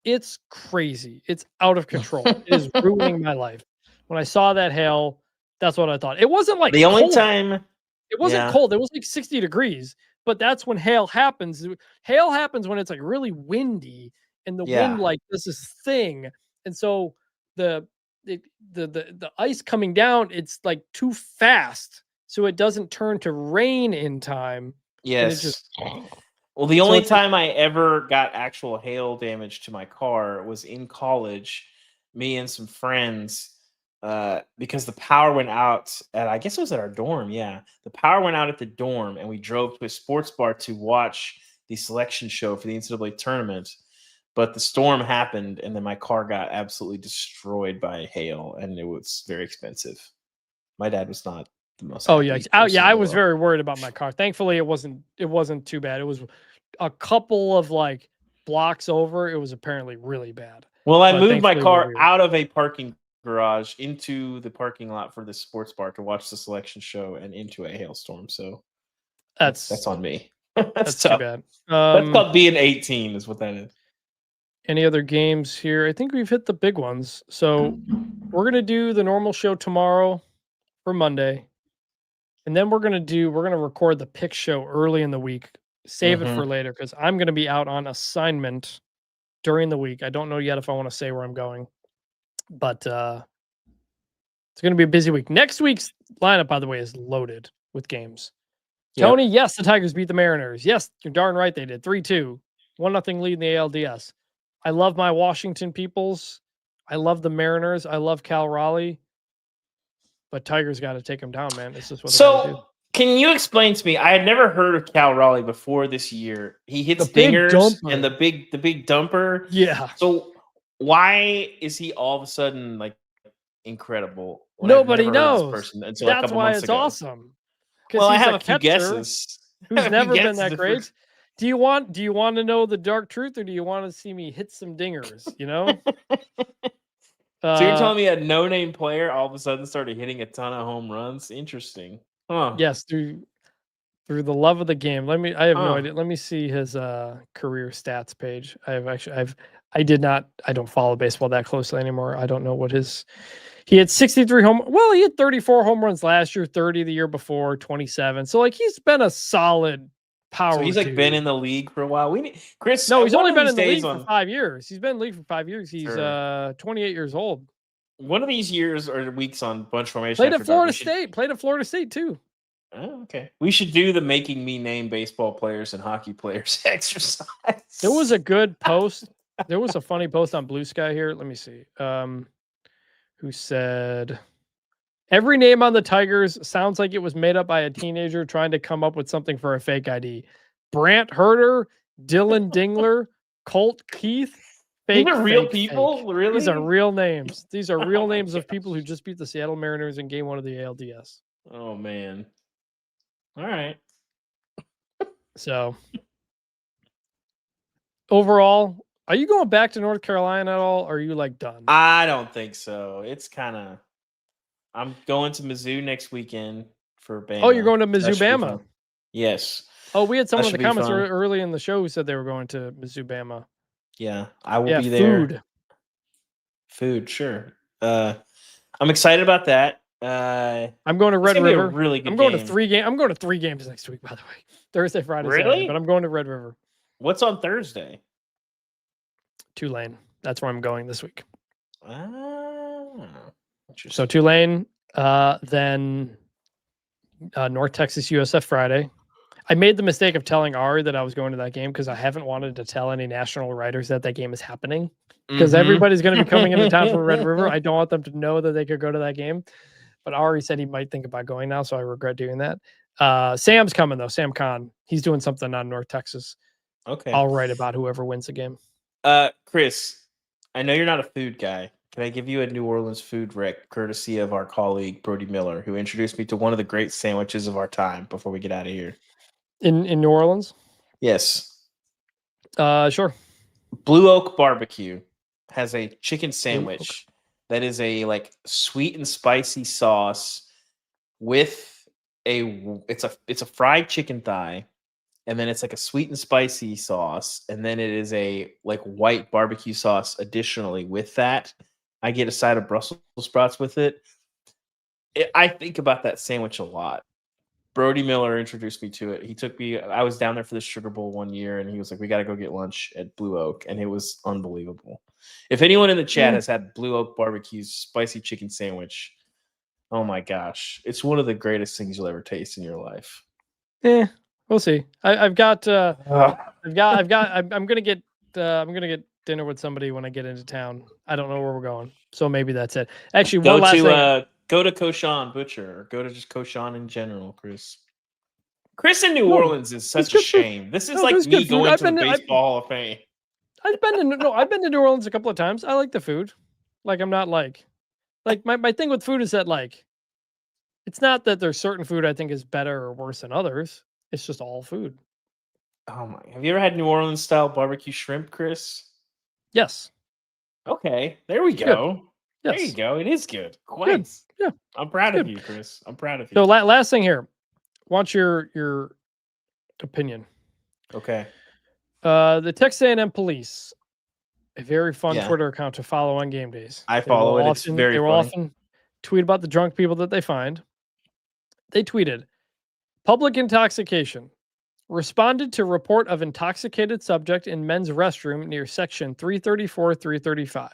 It's crazy. It's out of control. It is ruining my life. When I saw that hail, that's what I thought. It wasn't like the only time. It wasn't cold. It was like 60 degrees. But that's when hail happens. Hail happens when it's like really windy and the wind like does this thing. And so the ice coming down, it's like too fast. So it doesn't turn to rain in time. Yes. Well, the only time I ever got actual hail damage to my car was in college. Me and some friends, because the power went out at, I guess it was at our dorm. Yeah. The power went out at the dorm and we drove to a sports bar to watch the selection show for the NCAA tournament. But the storm happened and then my car got absolutely destroyed by hail and it was very expensive. My dad was not the most. Oh yeah. I was very worried about my car. Thankfully it wasn't too bad. It was a couple of like blocks over. It was apparently really bad. Well, I moved my car out of a parking garage into the parking lot for the sports bar to watch the selection show and into a hailstorm. So that's on me. That's too bad. That's called being 18 is what that is. Any other games here? I think we've hit the big ones. So we're going to do the normal show tomorrow for Monday. And then we're going to record the pick show early in the week. Save it for later because I'm going to be out on assignment during the week. I don't know yet if I want to say where I'm going, but it's going to be a busy week. Next week's lineup, by the way, is loaded with games. Yep. Tony, yes, the Tigers beat the Mariners. Yes, you're darn right they did. 3-2. 1-0 lead in the ALDS. I love my Washington peoples. I love the Mariners. I love Cal Raleigh. But Tigers got to take them down, man. It's just what they do. Can you explain to me? I had never heard of Cal Raleigh before this year. He hits dingers and the big dumper. Yeah. So why is he all of a sudden like incredible? Nobody knows. That's why it's awesome. Well, I have a few guesses. Who's never been that great? Do you want to know the dark truth, or do you want to see me hit some dingers? You know. So you're telling me a no-name player all of a sudden started hitting a ton of home runs? Interesting. Huh. Yes, through the love of the game. I have no idea. Let me see his career stats page. I don't follow baseball that closely anymore. I don't know what he had 63 he had 34 home runs last year, 30 the year before, 27. So like he's been a solid power. So he's like been in the league for a while. Chris. No, he's only been in the league for 5 years. He's been in the league for 5 years. He's 28 years old. One of these years or weeks on bunch formation. Played at Florida State. Played at Florida State too. Oh, okay. We should do the making me name baseball players and hockey players exercise. There was a good post. There was a funny post on Blue Sky here. Let me see. Who said every name on the Tigers sounds like it was made up by a teenager trying to come up with something for a fake ID. Brant Herter, Dylan Dingler, Colt Keith. These are real people? Fake. Really? These are real names. These are real names of people who just beat the Seattle Mariners in Game 1 of the ALDS. Oh, man. All right. So, overall, are you going back to North Carolina at all? Or are you like done? I don't think so. It's kind of. I'm going to Mizzou next weekend for Bama. Oh, you're going to Mizzou Bama? Yes. Oh, we had someone in the comments early in the show who said they were going to Mizzou Bama. Yeah, I will be there. Food. Food, sure. I'm excited about that. I'm going to It's Red gonna be a River. really good I'm going to game. 3 games. I'm going to 3 games next week, by the way. Thursday, Friday, Saturday. Really? But I'm going to Red River. What's on Thursday? Tulane. That's where I'm going this week. Ah, So Tulane, then North Texas USF Friday. I made the mistake of telling Ari that I was going to that game because I haven't wanted to tell any national writers that game is happening. Because everybody's going to be coming into town for Red River. I don't want them to know that they could go to that game. But Ari said he might think about going now, so I regret doing that. Sam's coming, though. Sam Khan. He's doing something on North Texas. Okay. I'll write about whoever wins the game. Chris, I know you're not a food guy. Can I give you a New Orleans food rec courtesy of our colleague Brody Miller, who introduced me to one of the great sandwiches of our time before we get out of here? In New Orleans? Yes. Sure. Blue Oak Barbecue has a chicken sandwich that is a like sweet and spicy sauce with it's a fried chicken thigh, and then it's like a sweet and spicy sauce, and then it is a like white barbecue sauce additionally with that. I get a side of Brussels sprouts with it. I think about that sandwich a lot. Brody Miller introduced me to it. He took me. I was down there for the Sugar Bowl one year, and he was like, "We got to go get lunch at Blue Oak," and it was unbelievable. If anyone in the chat has had Blue Oak Barbecue's spicy chicken sandwich, oh my gosh, it's one of the greatest things you'll ever taste in your life. We'll see. I'm gonna get dinner with somebody when I get into town. I don't know where we're going, so maybe that's it. Actually, one last thing. Go to Koshan Butcher, or go to just Koshan in general, Chris. Chris in New Orleans is such a shame. This is like me going to the Baseball Hall of Fame. I've been to New Orleans a couple of times. I like the food. Like I'm not like my thing with food is that like it's not that there's certain food I think is better or worse than others. It's just all food. Oh my! Have you ever had New Orleans style barbecue shrimp, Chris? Yes. Okay, there we go. Yes. There you go. It is good. Quite. Yeah. I'm proud of you, Chris. I'm proud of you. So last thing here. Want your opinion. Okay. The Texas A&M police, a very fun Twitter account to follow on game days. I follow it. It's very They will often tweet about the drunk people that they find. They tweeted, public intoxication. Responded to report of intoxicated subject in men's restroom near section 334, 335.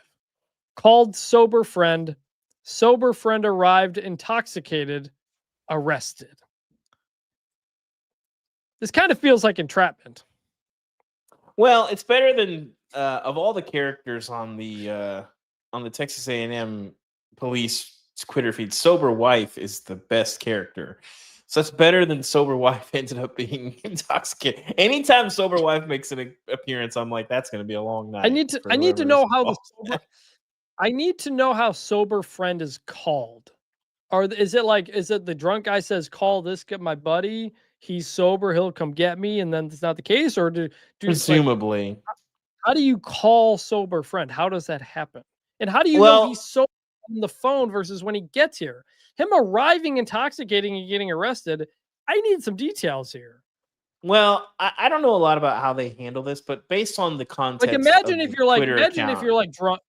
Called sober friend. Sober friend arrived intoxicated. Arrested. This kind of feels like entrapment. Well, it's better than of all the characters on the Texas A&M police Twitter feed. Sober wife is the best character, so it's better than sober wife ended up being intoxicated. Anytime sober wife makes an appearance, I'm like, that's going to be a long night. I need to know how I need to know how sober friend is called. Or is it the drunk guy says, call this, get my buddy, he's sober, he'll come get me, and then it's not the case? Or do presumably how do you call sober friend? How does that happen? And how do you know he's sober on the phone versus when he gets here? Him arriving intoxicating and getting arrested, I need some details here. Well, I don't know a lot about how they handle this, but based on the context, like imagine if you're drunk.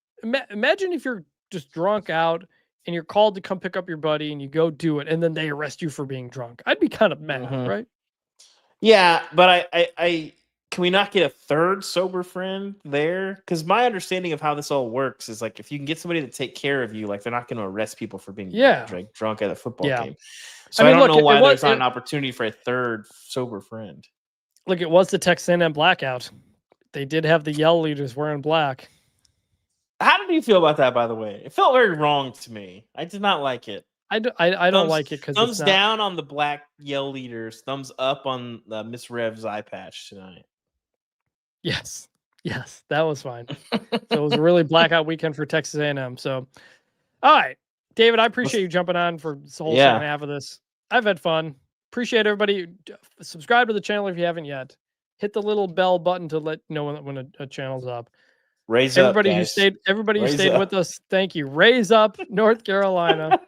Imagine if you're just drunk out and you're called to come pick up your buddy and you go do it, and then they arrest you for being drunk. I'd be kind of mad, right? Yeah, but I can we not get a third sober friend there? Because my understanding of how this all works is like if you can get somebody to take care of you, like they're not going to arrest people for being drunk at a football game. So I don't know why there's not an opportunity for a third sober friend. Look, it was the Texas A&M blackout. They did have the yell leaders wearing black. How did you feel about that, by the way? It felt very wrong to me. I did not like it. I don't like it because thumbs down on the black yell leaders, thumbs up on Miss Rev's eye patch tonight. Yes, that was fine. So it was a really blackout weekend for Texas A&M. So, all right, David, I appreciate you jumping on for the whole second half of this. I've had fun. Appreciate everybody. Subscribe to the channel if you haven't yet. Hit the little bell button to let know when a channel's up. Raise everybody up, guys. Everybody who stayed with us, thank you. Raise up, North Carolina.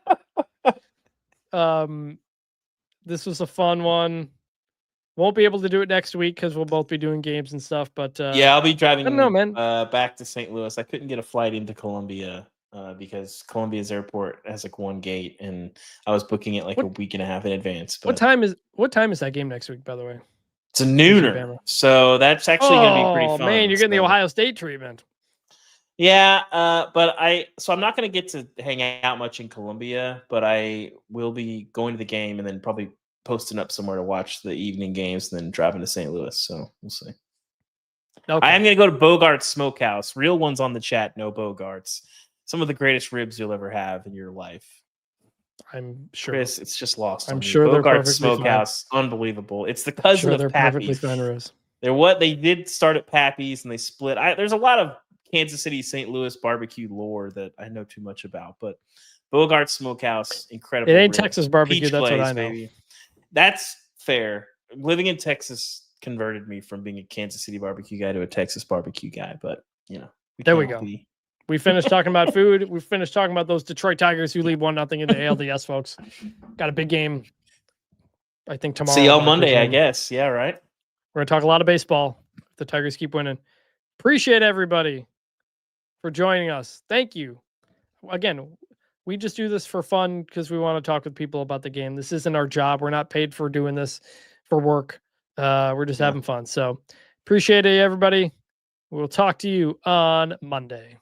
This was a fun one. Won't be able to do it next week because we'll both be doing games and stuff. But I'll be driving. I don't know, man. Back to St. Louis. I couldn't get a flight into Columbia because Columbia's airport has like one gate, and I was booking it like a week and a half in advance. But what time is that game next week, by the way? it's a nooner, so that's actually going to be pretty fun. Oh man, you're getting the Ohio State treatment. Yeah, but I'm not going to get to hang out much in Columbia, but I will be going to the game and then probably posting up somewhere to watch the evening games, and then driving to St. Louis. So we'll see. Okay. I am going to go to Bogart's Smokehouse. Real ones on the chat, no Bogart's. Some of the greatest ribs you'll ever have in your life. I'm sure. Chris, it's just lost. I'm sure they're Bogart's perfectly Smokehouse, unbelievable. It's the cousin of Pappy's. They did start at Pappy's and they split. There's a lot of Kansas City, St. Louis barbecue lore that I know too much about, but Bogart's Smokehouse, incredible. It ain't Texas barbecue. Peach that's what I know. Baby. That's fair. Living in Texas converted me from being a Kansas City barbecue guy to a Texas barbecue guy, but there we go. We finished talking about food. We finished talking about those Detroit Tigers who lead 1-0 in the ALDS, folks. Got a big game, I think, tomorrow. See y'all Monday, I guess. Yeah, right. We're going to talk a lot of baseball if the Tigers keep winning. Appreciate everybody for joining us. Thank you. Again, we just do this for fun because we want to talk with people about the game. This isn't our job. We're not paid for doing this for work. We're just having fun. So appreciate it, everybody. We'll talk to you on Monday.